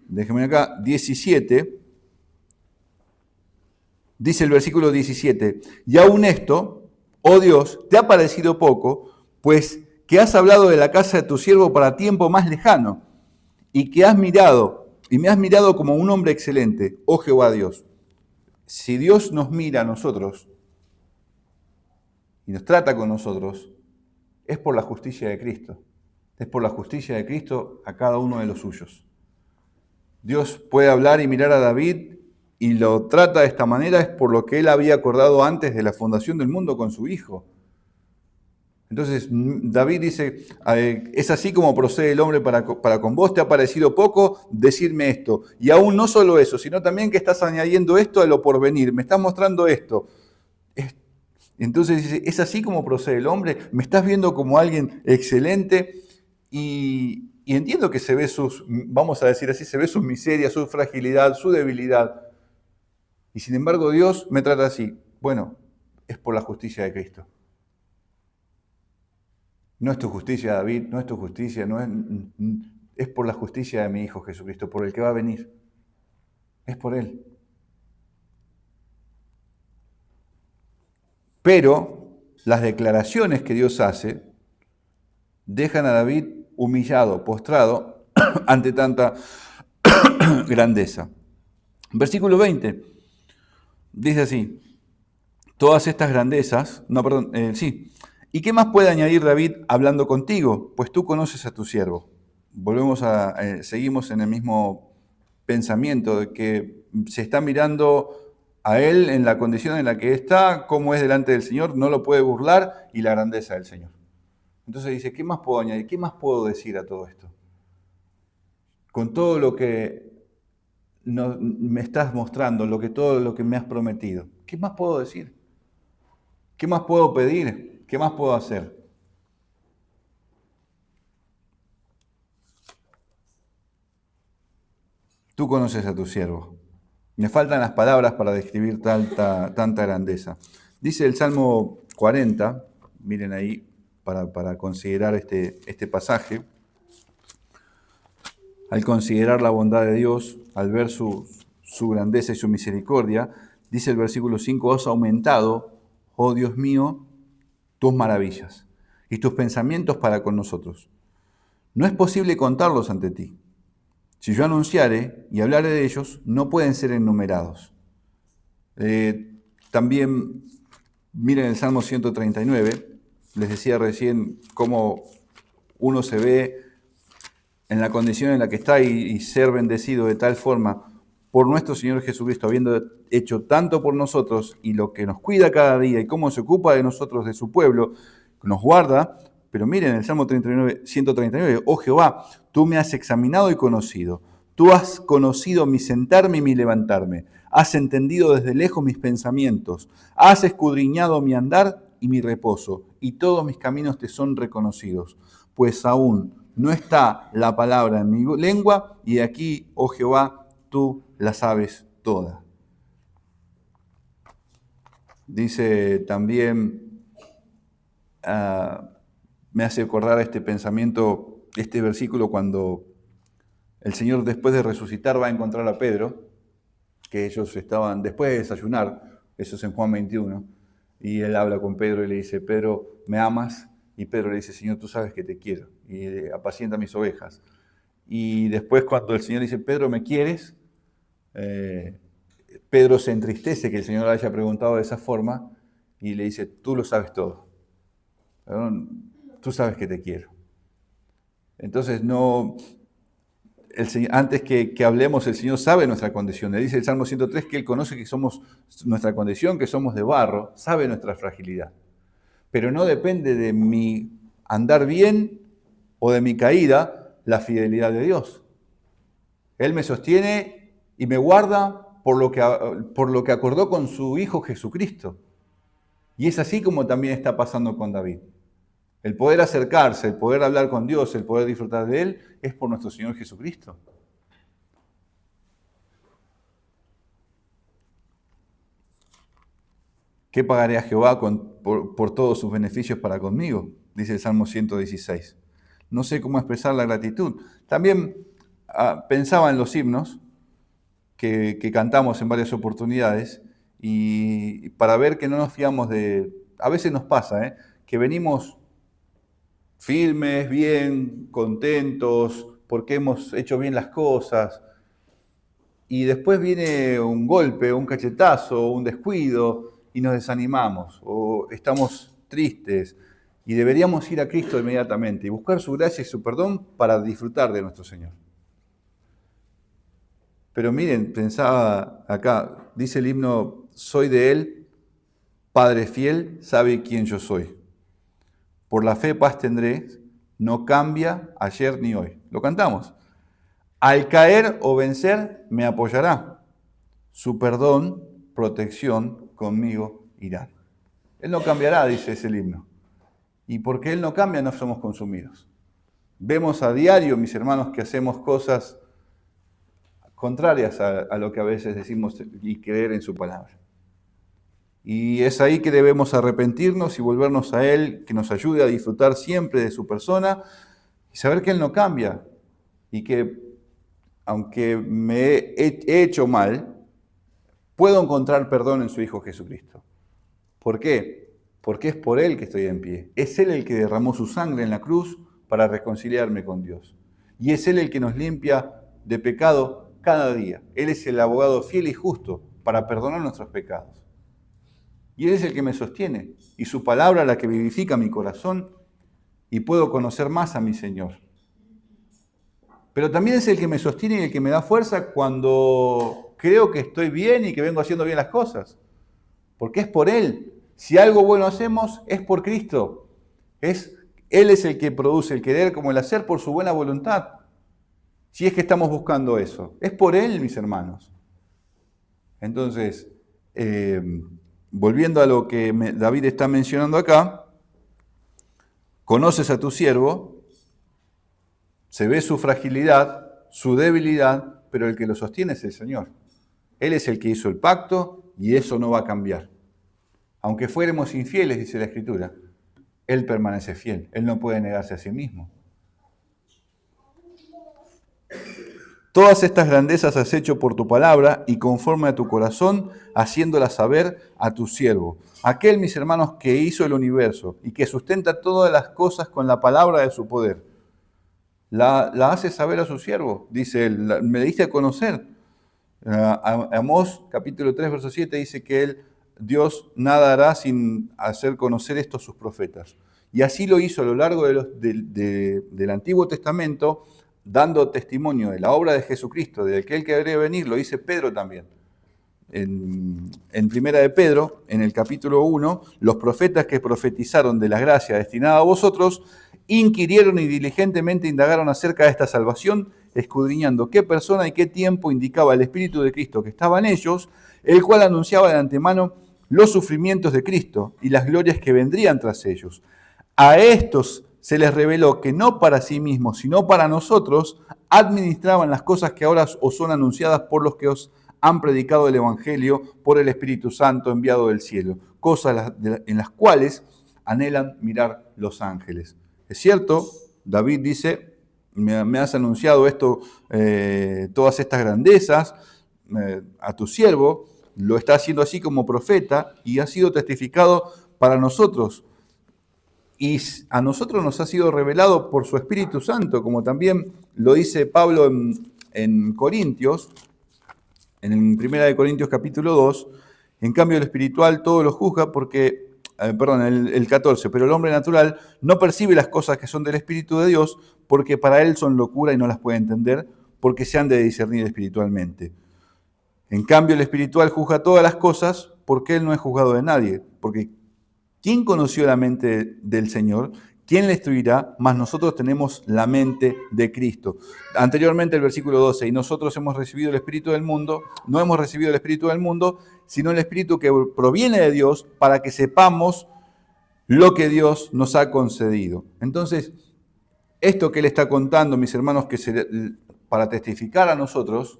déjenme acá, 17, dice el versículo 17, y aún esto, oh Dios, te ha parecido poco, pues que has hablado de la casa de tu siervo para tiempo más lejano, y que has mirado, y me has mirado como un hombre excelente, oh Jehová Dios. Si Dios nos mira a nosotros, y nos trata con nosotros, es por la justicia de Cristo. Es por la justicia de Cristo a cada uno de los suyos. Dios puede hablar y mirar a David y lo trata de esta manera es por lo que él había acordado antes de la fundación del mundo con su hijo. Entonces David dice, es así como procede el hombre para con vos, te ha parecido poco decirme esto. Y aún no solo eso, sino también que estás añadiendo esto a lo porvenir, me estás mostrando esto. Entonces dice, es así como procede el hombre, me estás viendo como alguien excelente y entiendo que se ve sus, vamos a decir así, se ve sus miserias, su fragilidad, su debilidad. Y sin embargo Dios me trata así. Bueno, es por la justicia de Cristo. No es tu justicia, David, no es tu justicia, es por la justicia de mi Hijo Jesucristo, por el que va a venir. Es por Él. Pero las declaraciones que Dios hace dejan a David humillado, postrado ante tanta grandeza. Versículo 20 dice así, todas estas grandezas, ¿y qué más puede añadir David hablando contigo? Pues tú conoces a tu siervo. Seguimos en el mismo pensamiento de que se está mirando a él en la condición en la que está, cómo es delante del Señor, no lo puede burlar y la grandeza del Señor. Entonces dice, ¿qué más puedo añadir? ¿Qué más puedo decir a todo esto? Con todo lo que me estás mostrando, todo lo que me has prometido. ¿Qué más puedo decir? ¿Qué más puedo pedir? ¿Qué más puedo hacer? Tú conoces a tu siervo. Me faltan las palabras para describir tanta grandeza. Dice el Salmo 40, miren ahí, para considerar este pasaje. Al considerar la bondad de Dios, al ver su grandeza y su misericordia, dice el versículo 5, has aumentado, oh Dios mío, tus maravillas y tus pensamientos para con nosotros. No es posible contarlos ante ti. Si yo anunciare y hablare de ellos, no pueden ser enumerados. También, miren el Salmo 139, les decía recién cómo uno se ve en la condición en la que está y ser bendecido de tal forma por nuestro Señor Jesucristo, habiendo hecho tanto por nosotros y lo que nos cuida cada día y cómo se ocupa de nosotros, de su pueblo, nos guarda. Pero miren, el Salmo 139, oh Jehová, tú me has examinado y conocido. Tú has conocido mi sentarme y mi levantarme. Has entendido desde lejos mis pensamientos. Has escudriñado mi andar y mi reposo. Y todos mis caminos te son reconocidos. Pues aún no está la palabra en mi lengua, y de aquí, oh Jehová, tú la sabes toda. Dice también, me hace acordar este pensamiento, este versículo, cuando el Señor después de resucitar va a encontrar a Pedro, que ellos estaban, después de desayunar, eso es en Juan 21, y él habla con Pedro y le dice, Pedro, ¿me amas? Y Pedro le dice, Señor, tú sabes que te quiero, y apacienta mis ovejas. Y después cuando el Señor dice, Pedro, ¿me quieres? Pedro se entristece que el Señor le haya preguntado de esa forma, y le dice, tú lo sabes todo. Tú sabes que te quiero. Entonces antes que hablemos, el Señor sabe nuestra condición. Le dice el Salmo 103 que Él conoce que somos nuestra condición, que somos de barro, sabe nuestra fragilidad. Pero no depende de mi andar bien o de mi caída la fidelidad de Dios. Él me sostiene y me guarda por lo que acordó con su Hijo Jesucristo. Y es así como también está pasando con David. El poder acercarse, el poder hablar con Dios, el poder disfrutar de Él, es por nuestro Señor Jesucristo. ¿Qué pagaré a Jehová por todos sus beneficios para conmigo? Dice el Salmo 116. No sé cómo expresar la gratitud. También pensaba en los himnos que cantamos en varias oportunidades y para ver que no nos fiamos de... A veces nos pasa, que venimos firmes, bien, contentos, porque hemos hecho bien las cosas, y después viene un golpe, un cachetazo, un descuido, y nos desanimamos, o estamos tristes, y deberíamos ir a Cristo inmediatamente y buscar su gracia y su perdón para disfrutar de nuestro Señor. Pero miren, pensaba acá, dice el himno, soy de Él, Padre fiel, sabe quién yo soy. Por la fe paz tendré, no cambia ayer ni hoy. Lo cantamos. Al caer o vencer me apoyará. Su perdón, protección conmigo irá. Él no cambiará, dice ese himno. Y porque Él no cambia, no somos consumidos. Vemos a diario, mis hermanos, que hacemos cosas contrarias a lo que a veces decimos y creer en su palabra. Y es ahí que debemos arrepentirnos y volvernos a Él, que nos ayude a disfrutar siempre de su persona y saber que Él no cambia y que aunque me he hecho mal, puedo encontrar perdón en su Hijo Jesucristo. ¿Por qué? Porque es por Él que estoy en pie. Es Él el que derramó su sangre en la cruz para reconciliarme con Dios. Y es Él el que nos limpia de pecado cada día. Él es el abogado fiel y justo para perdonar nuestros pecados. Y Él es el que me sostiene, y su palabra la que vivifica mi corazón, y puedo conocer más a mi Señor. Pero también es el que me sostiene y el que me da fuerza cuando creo que estoy bien y que vengo haciendo bien las cosas. Porque es por Él. Si algo bueno hacemos, es por Cristo. Él es el que produce el querer como el hacer por su buena voluntad. Si es que estamos buscando eso. Es por Él, mis hermanos. Entonces, volviendo a lo que David está mencionando acá, conoces a tu siervo, se ve su fragilidad, su debilidad, pero el que lo sostiene es el Señor. Él es el que hizo el pacto y eso no va a cambiar. Aunque fuéramos infieles, dice la Escritura, Él permanece fiel. Él no puede negarse a sí mismo. Todas estas grandezas has hecho por tu palabra y conforme a tu corazón, haciéndolas saber a tu siervo. Aquel, mis hermanos, que hizo el universo y que sustenta todas las cosas con la palabra de su poder. La hace saber a su siervo, dice él, me diste a conocer. Amós, capítulo 3, verso 7, dice que Dios nada hará sin hacer conocer esto a sus profetas. Y así lo hizo a lo largo del Antiguo Testamento, dando testimonio de la obra de Jesucristo, de aquel que debería venir, lo dice Pedro también. En Primera de Pedro, en el capítulo 1, los profetas que profetizaron de la gracia destinada a vosotros, inquirieron y diligentemente indagaron acerca de esta salvación, escudriñando qué persona y qué tiempo indicaba el Espíritu de Cristo que estaba en ellos, el cual anunciaba de antemano los sufrimientos de Cristo y las glorias que vendrían tras ellos. A estos se les reveló que no para sí mismos, sino para nosotros, administraban las cosas que ahora os son anunciadas por los que os han predicado el Evangelio por el Espíritu Santo enviado del cielo, cosas en las cuales anhelan mirar los ángeles. Es cierto, David dice, me has anunciado esto, todas estas grandezas a tu siervo, lo está haciendo así como profeta y ha sido testificado para nosotros. Y a nosotros nos ha sido revelado por su Espíritu Santo, como también lo dice Pablo en Corintios, en 1 Corintios capítulo 2, en cambio el espiritual todo lo juzga porque, el 14, pero el hombre natural no percibe las cosas que son del Espíritu de Dios porque para él son locura y no las puede entender porque se han de discernir espiritualmente. En cambio, el espiritual juzga todas las cosas, porque él no es juzgado de nadie. Porque ¿quién conoció la mente del Señor? ¿Quién le instruirá? Mas nosotros tenemos la mente de Cristo. Anteriormente el versículo 12, y nosotros hemos recibido el Espíritu del mundo, no hemos recibido el Espíritu del mundo, sino el Espíritu que proviene de Dios para que sepamos lo que Dios nos ha concedido. Entonces, esto que Él está contando, mis hermanos, para testificar a nosotros,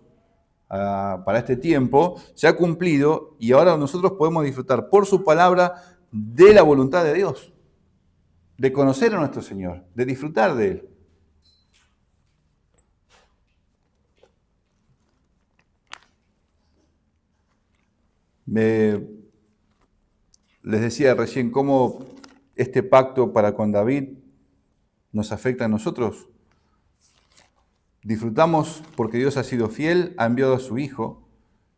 para este tiempo, se ha cumplido y ahora nosotros podemos disfrutar por su palabra de la voluntad de Dios, de conocer a nuestro Señor, de disfrutar de Él. Les decía recién cómo este pacto para con David nos afecta a nosotros. Disfrutamos porque Dios ha sido fiel, ha enviado a su Hijo,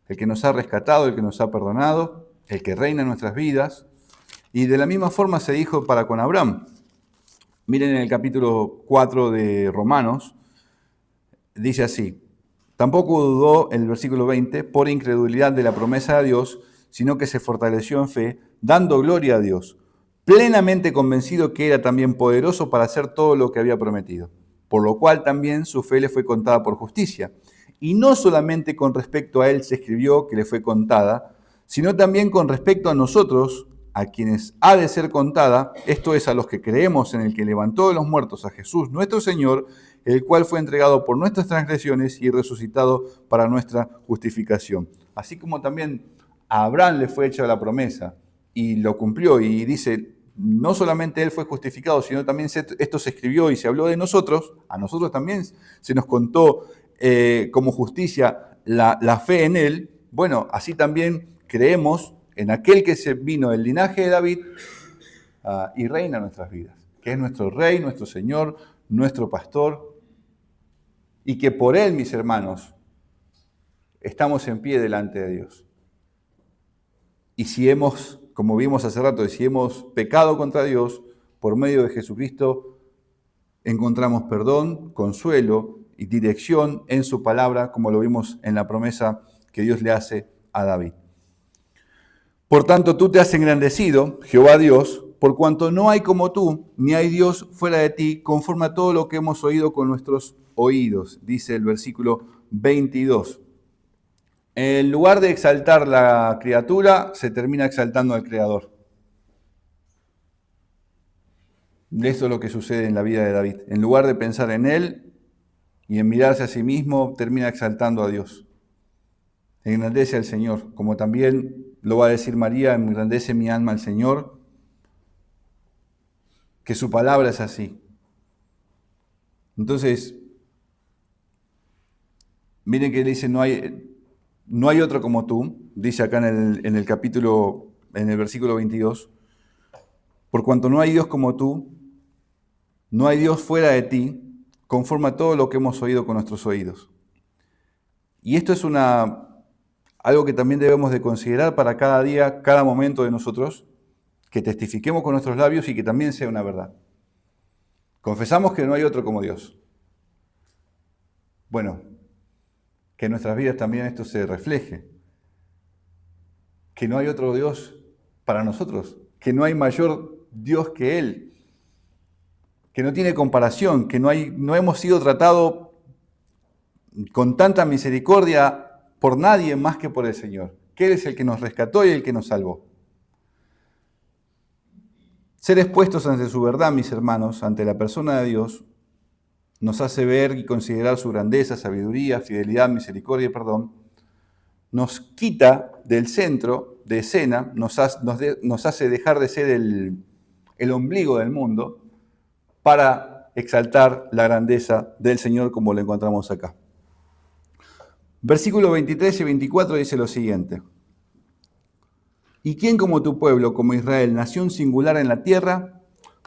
el que nos ha rescatado, el que nos ha perdonado, el que reina en nuestras vidas. Y de la misma forma se dijo para con Abraham. Miren en el capítulo 4 de Romanos, dice así: tampoco dudó, en el versículo 20, por incredulidad de la promesa de Dios, sino que se fortaleció en fe, dando gloria a Dios, plenamente convencido que era también poderoso para hacer todo lo que había prometido, por lo cual también su fe le fue contada por justicia. Y no solamente con respecto a él se escribió que le fue contada, sino también con respecto a nosotros, a quienes ha de ser contada, esto es, a los que creemos en el que levantó de los muertos a Jesús nuestro Señor, el cual fue entregado por nuestras transgresiones y resucitado para nuestra justificación. Así como también a Abraham le fue hecha la promesa y lo cumplió, y dice, no solamente él fue justificado, sino también esto se escribió y se habló de nosotros, a nosotros también se nos contó como justicia la fe en él. Bueno, así también creemos en aquel que se vino del linaje de David y reina en nuestras vidas, que es nuestro Rey, nuestro Señor, nuestro Pastor, y que por Él, mis hermanos, estamos en pie delante de Dios. Y si hemos, como vimos hace rato, si hemos pecado contra Dios, por medio de Jesucristo encontramos perdón, consuelo y dirección en su palabra, como lo vimos en la promesa que Dios le hace a David. Por tanto, tú te has engrandecido, Jehová Dios, por cuanto no hay como tú, ni hay Dios fuera de ti, conforme a todo lo que hemos oído con nuestros oídos, dice el versículo 22. En lugar de exaltar la criatura, se termina exaltando al Creador. Esto es lo que sucede en la vida de David. En lugar de pensar en él y en mirarse a sí mismo, termina exaltando a Dios. Engrandece al Señor, como también lo va a decir María, engrandece mi alma al Señor, que su palabra es así. Entonces, miren que dice, no hay otro como tú, dice acá en el capítulo, en el versículo 22, por cuanto no hay Dios como tú, no hay Dios fuera de ti, conforme a todo lo que hemos oído con nuestros oídos. Y esto es algo que también debemos de considerar para cada día, cada momento de nosotros, que testifiquemos con nuestros labios y que también sea una verdad. Confesamos que no hay otro como Dios. Bueno, que en nuestras vidas también esto se refleje. Que no hay otro Dios para nosotros, que no hay mayor Dios que Él, que no tiene comparación, que no hemos sido tratados con tanta misericordia por nadie más que por el Señor, que Él es el que nos rescató y el que nos salvó. Ser expuestos ante su verdad, mis hermanos, ante la persona de Dios, nos hace ver y considerar su grandeza, sabiduría, fidelidad, misericordia y perdón, nos quita del centro de escena, nos hace dejar de ser el ombligo del mundo para exaltar la grandeza del Señor como lo encontramos acá. Versículos 23 y 24 dice lo siguiente: ¿y quién como tu pueblo, como Israel, nación singular en la tierra?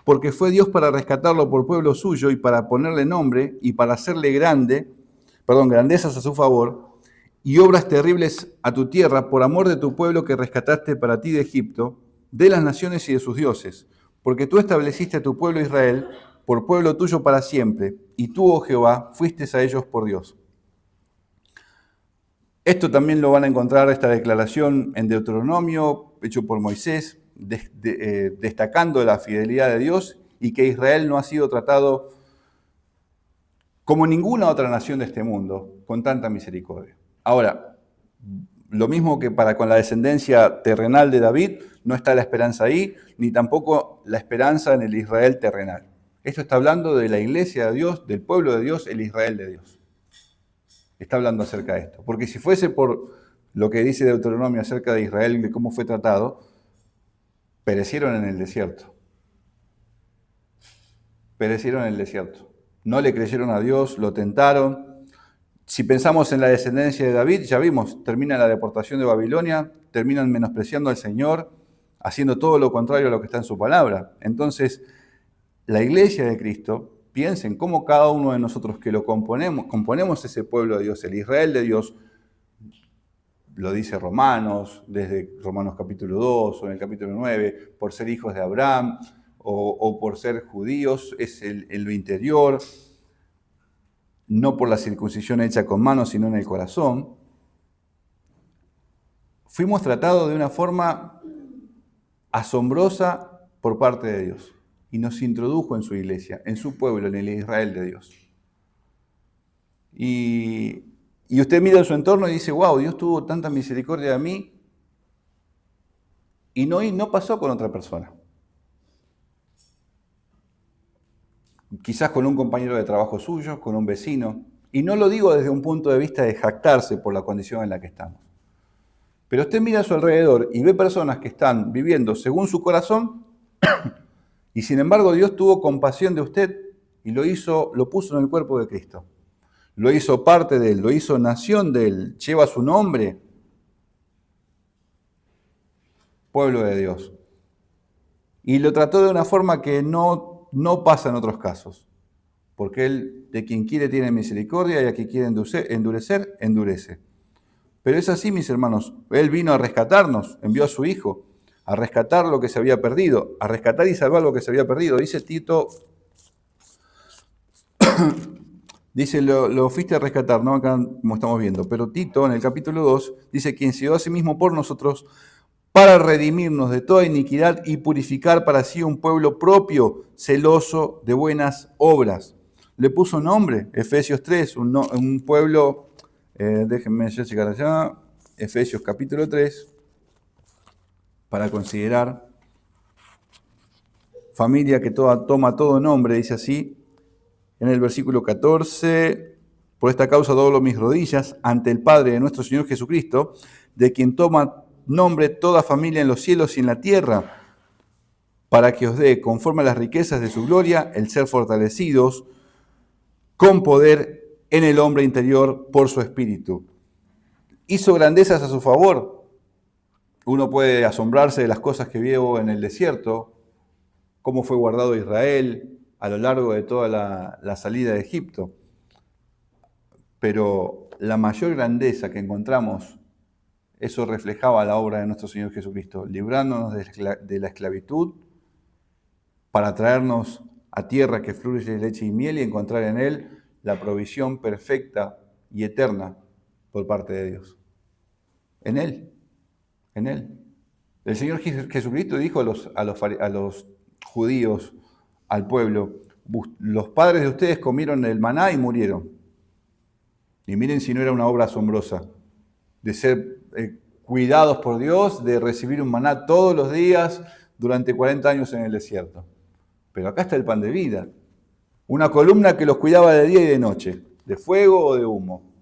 Porque fue Dios para rescatarlo por pueblo suyo y para ponerle nombre y para hacerle grandezas a su favor y obras terribles a tu tierra por amor de tu pueblo que rescataste para ti de Egipto, de las naciones y de sus dioses. Porque tú estableciste a tu pueblo Israel por pueblo tuyo para siempre, y tú, oh Jehová, fuiste a ellos por Dios. Esto también lo van a encontrar, esta declaración, en Deuteronomio, hecho por Moisés, destacando la fidelidad de Dios y que Israel no ha sido tratado como ninguna otra nación de este mundo, con tanta misericordia. Ahora, lo mismo que para con la descendencia terrenal de David, no está la esperanza ahí, ni tampoco la esperanza en el Israel terrenal. Esto está hablando de la iglesia de Dios, del pueblo de Dios, el Israel de Dios. Está hablando acerca de esto. Porque si fuese por lo que dice Deuteronomio acerca de Israel, de cómo fue tratado, perecieron en el desierto. Perecieron en el desierto. No le creyeron a Dios, lo tentaron. Si pensamos en la descendencia de David, ya vimos, termina la deportación de Babilonia, terminan menospreciando al Señor, haciendo todo lo contrario a lo que está en su palabra. Entonces, la iglesia de Cristo, piensen cómo cada uno de nosotros que lo componemos ese pueblo de Dios, el Israel de Dios, lo dice Romanos, desde Romanos capítulo 2 o en el capítulo 9, por ser hijos de Abraham o por ser judíos, es en lo interior, no por la circuncisión hecha con manos, sino en el corazón. Fuimos tratados de una forma asombrosa por parte de Dios y nos introdujo en su iglesia, en su pueblo, en el Israel de Dios. Y usted mira en su entorno y dice, wow, Dios tuvo tanta misericordia de mí y no pasó con otra persona. Quizás con un compañero de trabajo suyo, con un vecino. Y no lo digo desde un punto de vista de jactarse por la condición en la que estamos. Pero usted mira a su alrededor y ve personas que están viviendo según su corazón y sin embargo Dios tuvo compasión de usted y lo puso en el cuerpo de Cristo. Lo hizo parte de Él, lo hizo nación de Él, lleva su nombre, pueblo de Dios. Y lo trató de una forma que no pasa en otros casos, porque Él de quien quiere tiene misericordia y a quien quiere endurecer, endurece. Pero es así, mis hermanos, Él vino a rescatarnos, envió a su Hijo, a rescatar lo que se había perdido, a rescatar y salvar lo que se había perdido. Dice Tito, dice, lo fuiste a rescatar, ¿no? Acá como estamos viendo, pero Tito en el capítulo 2 dice, quien se dio a sí mismo por nosotros, para redimirnos de toda iniquidad y purificar para sí un pueblo propio, celoso de buenas obras. Le puso nombre, Efesios 3, un pueblo, déjenme ya llegar allá, Efesios capítulo 3, para considerar, familia que toma todo nombre, dice así, en el versículo 14, por esta causa doblo mis rodillas ante el Padre de nuestro Señor Jesucristo, de quien toma nombre toda familia en los cielos y en la tierra, para que os dé, conforme a las riquezas de su gloria, el ser fortalecidos con poder en el hombre interior por su espíritu. Hizo grandezas a su favor. Uno puede asombrarse de las cosas que vio en el desierto, cómo fue guardado Israel a lo largo de toda la salida de Egipto. Pero la mayor grandeza que encontramos, eso reflejaba la obra de nuestro Señor Jesucristo, librándonos de la esclavitud para traernos a tierra que fluye leche y miel y encontrar en Él la provisión perfecta y eterna por parte de Dios. En Él. El Señor Jesucristo dijo a los judíos, al pueblo, los padres de ustedes comieron el maná y murieron. Y miren si no era una obra asombrosa de ser cuidados por Dios, de recibir un maná todos los días durante 40 años en el desierto. Pero acá está el pan de vida, una columna que los cuidaba de día y de noche, de fuego o de humo.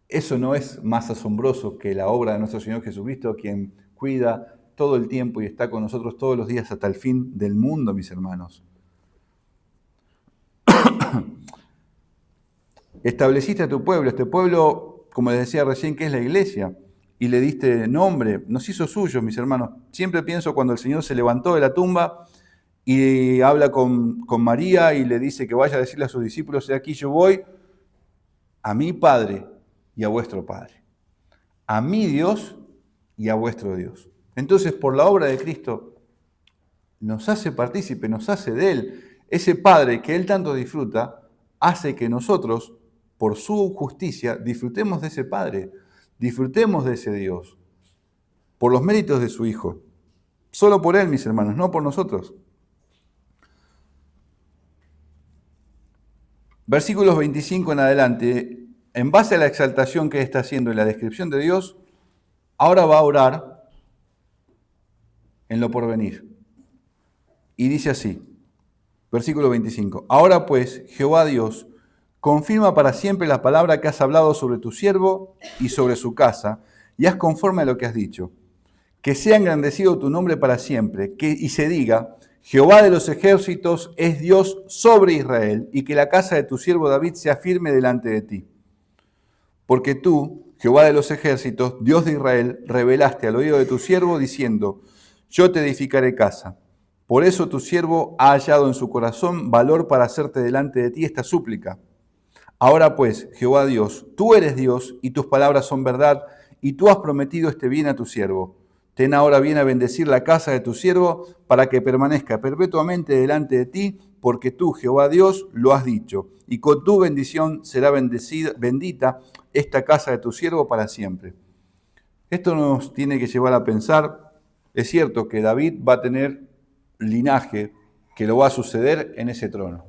Eso no es más asombroso que la obra de nuestro Señor Jesucristo, quien cuida todo el tiempo y está con nosotros todos los días hasta el fin del mundo, mis hermanos. Estableciste a tu pueblo, este pueblo, como les decía recién, que es la iglesia, y le diste nombre, nos hizo suyos, mis hermanos. Siempre pienso cuando el Señor se levantó de la tumba y habla con María y le dice que vaya a decirle a sus discípulos, he aquí yo voy a mi Padre y a vuestro Padre, a mi Dios y a vuestro Dios. Entonces, por la obra de Cristo, nos hace partícipe, nos hace de Él. Ese Padre que Él tanto disfruta, hace que nosotros por su justicia, disfrutemos de ese Padre, disfrutemos de ese Dios, por los méritos de su Hijo. Solo por Él, mis hermanos, no por nosotros. Versículos 25 en adelante, en base a la exaltación que está haciendo en la descripción de Dios, ahora va a orar en lo porvenir. Y dice así, versículo 25, ahora pues, Jehová Dios, confirma para siempre la palabra que has hablado sobre tu siervo y sobre su casa, y haz conforme a lo que has dicho. Que sea engrandecido tu nombre para siempre, y se diga, Jehová de los ejércitos es Dios sobre Israel, y que la casa de tu siervo David sea firme delante de ti. Porque tú, Jehová de los ejércitos, Dios de Israel, revelaste al oído de tu siervo, diciendo, yo te edificaré casa. Por eso tu siervo ha hallado en su corazón valor para hacerte delante de ti esta súplica. Ahora pues, Jehová Dios, tú eres Dios, y tus palabras son verdad, y tú has prometido este bien a tu siervo. Ten ahora bien a bendecir la casa de tu siervo, para que permanezca perpetuamente delante de ti, porque tú, Jehová Dios, lo has dicho, y con tu bendición será bendita esta casa de tu siervo para siempre. Esto nos tiene que llevar a pensar, es cierto que David va a tener linaje que lo va a suceder en ese trono.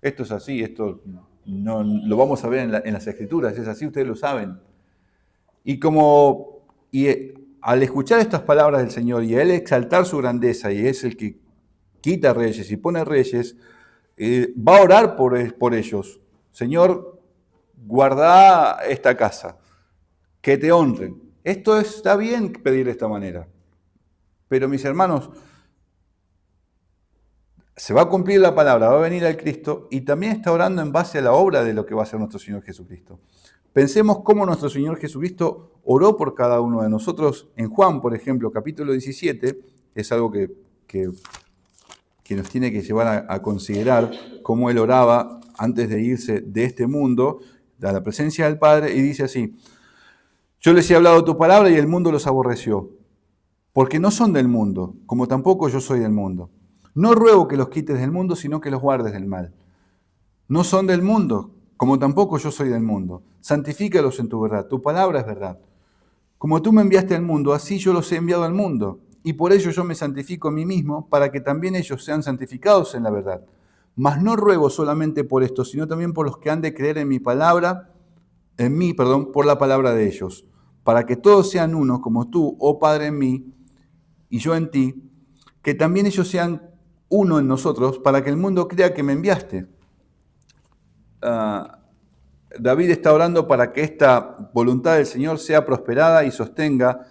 Esto es así, esto no lo vamos a ver en las Escrituras, es así, ustedes lo saben. Al escuchar estas palabras del Señor y a Él exaltar su grandeza, y es el que quita reyes y pone reyes, va a orar por ellos. Señor, guarda esta casa, que te honren. Esto está bien pedir de esta manera. Pero mis hermanos, se va a cumplir la palabra, va a venir el Cristo y también está orando en base a la obra de lo que va a hacer nuestro Señor Jesucristo. Pensemos cómo nuestro Señor Jesucristo oró por cada uno de nosotros. En Juan, por ejemplo, capítulo 17, es algo que nos tiene que llevar a considerar cómo Él oraba antes de irse de este mundo, a la presencia del Padre, y dice así, yo les he hablado tu palabra y el mundo los aborreció, porque no son del mundo, como tampoco yo soy del mundo. No ruego que los quites del mundo, sino que los guardes del mal. No son del mundo, como tampoco yo soy del mundo. Santifícalos en tu verdad, tu palabra es verdad. Como tú me enviaste al mundo, así yo los he enviado al mundo. Y por ello yo me santifico a mí mismo, para que también ellos sean santificados en la verdad. Mas no ruego solamente por esto, sino también por los que han de creer en mí, por la palabra de ellos, para que todos sean uno, como tú, oh Padre, en mí, y yo en ti, que también ellos sean uno en nosotros, para que el mundo crea que me enviaste. David está orando para que esta voluntad del Señor sea prosperada y sostenga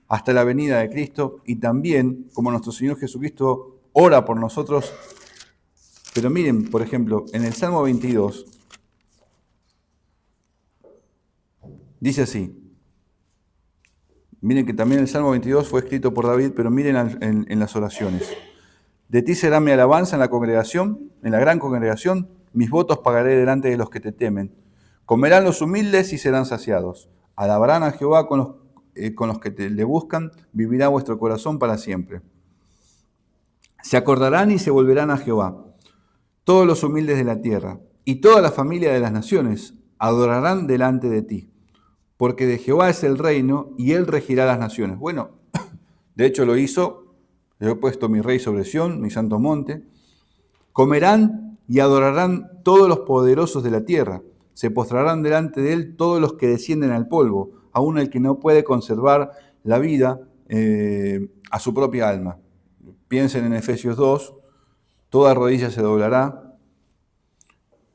hasta la venida de Cristo, y también, como nuestro Señor Jesucristo ora por nosotros. Pero miren, por ejemplo, en el Salmo 22, dice así, miren que también el Salmo 22 fue escrito por David, pero miren en las oraciones. De ti será mi alabanza en la congregación, en la gran congregación, mis votos pagaré delante de los que te temen. Comerán los humildes y serán saciados. Alabarán a Jehová con los que le buscan, vivirá vuestro corazón para siempre. Se acordarán y se volverán a Jehová, todos los humildes de la tierra, y toda la familia de las naciones adorarán delante de ti, porque de Jehová es el reino y él regirá las naciones. Bueno, de hecho lo hizo. Yo he puesto mi rey sobre Sión, mi santo monte. Comerán y adorarán todos los poderosos de la tierra. Se postrarán delante de él todos los que descienden al polvo, aun el que no puede conservar la vida a su propia alma. Piensen en Efesios 2, toda rodilla se doblará.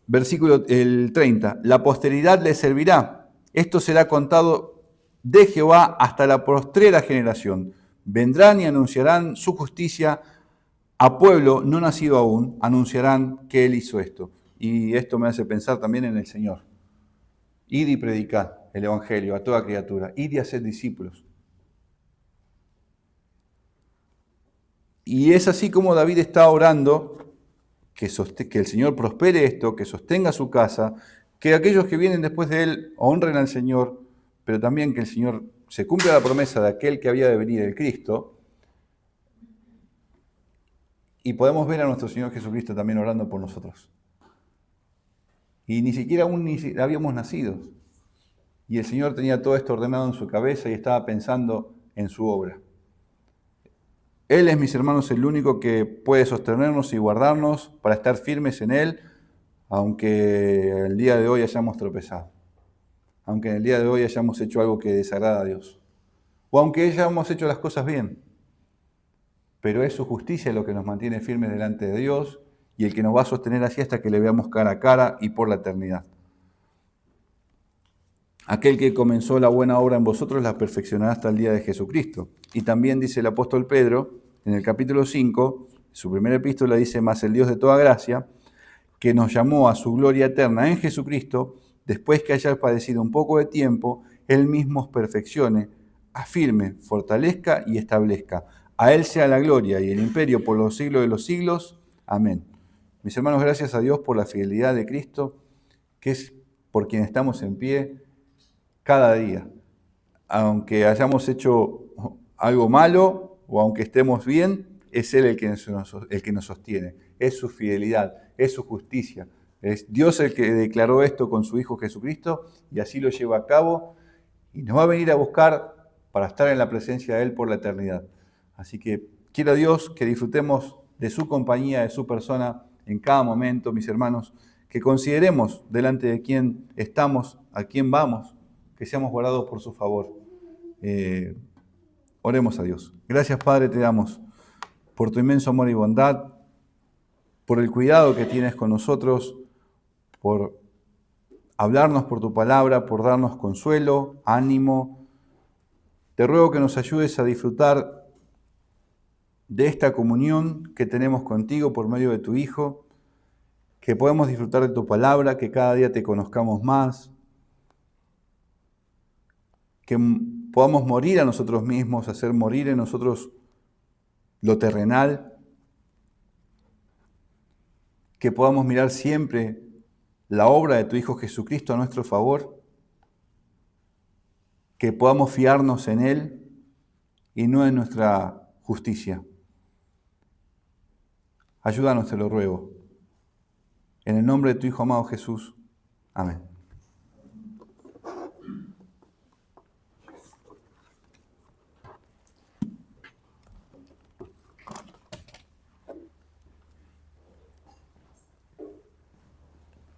Versículo el 30, la posteridad le servirá. Esto será contado de Jehová hasta la postrera generación. Vendrán y anunciarán su justicia a pueblo no nacido aún, anunciarán que Él hizo esto. Y esto me hace pensar también en el Señor. Id y predicad el Evangelio a toda criatura, id y haced discípulos. Y es así como David está orando, que el Señor prospere esto, que sostenga su casa, que aquellos que vienen después de Él honren al Señor, pero también que el Señor se cumpla la promesa de aquel que había de venir, el Cristo, y podemos ver a nuestro Señor Jesucristo también orando por nosotros. y ni siquiera aún habíamos nacido. Y el Señor tenía todo esto ordenado en su cabeza y estaba pensando en su obra. Él es, mis hermanos, el único que puede sostenernos y guardarnos para estar firmes en Él, aunque el día de hoy hayamos tropezado, aunque en el día de hoy hayamos hecho algo que desagrada a Dios, o aunque hayamos hecho las cosas bien. Pero es su justicia lo que nos mantiene firmes delante de Dios y el que nos va a sostener así hasta que le veamos cara a cara y por la eternidad. Aquel que comenzó la buena obra en vosotros la perfeccionará hasta el día de Jesucristo. Y también dice el apóstol Pedro, en el capítulo 5, su primera epístola dice, mas el Dios de toda gracia, que nos llamó a su gloria eterna en Jesucristo, después que haya padecido un poco de tiempo, Él mismo os perfeccione, afirme, fortalezca y establezca. A Él sea la gloria y el imperio por los siglos de los siglos. Amén. Mis hermanos, gracias a Dios por la fidelidad de Cristo, que es por quien estamos en pie cada día. Aunque hayamos hecho algo malo o aunque estemos bien, es Él el que nos sostiene. Es su fidelidad, es su justicia. Es Dios el que declaró esto con su Hijo Jesucristo y así lo lleva a cabo y nos va a venir a buscar para estar en la presencia de Él por la eternidad. Así que quiera Dios que disfrutemos de su compañía, de su persona en cada momento, mis hermanos, que consideremos delante de quién estamos, a quién vamos, que seamos guardados por su favor. Oremos a Dios. Gracias, Padre, te damos por tu inmenso amor y bondad, por el cuidado que tienes con nosotros, por hablarnos por tu palabra, por darnos consuelo, ánimo. Te ruego que nos ayudes a disfrutar de esta comunión que tenemos contigo por medio de tu Hijo, que podamos disfrutar de tu palabra, que cada día te conozcamos más, que podamos morir a nosotros mismos, hacer morir en nosotros lo terrenal, que podamos mirar siempre la obra de tu Hijo Jesucristo a nuestro favor, que podamos fiarnos en Él y no en nuestra justicia. Ayúdanos, te lo ruego. En el nombre de tu Hijo amado Jesús. Amén.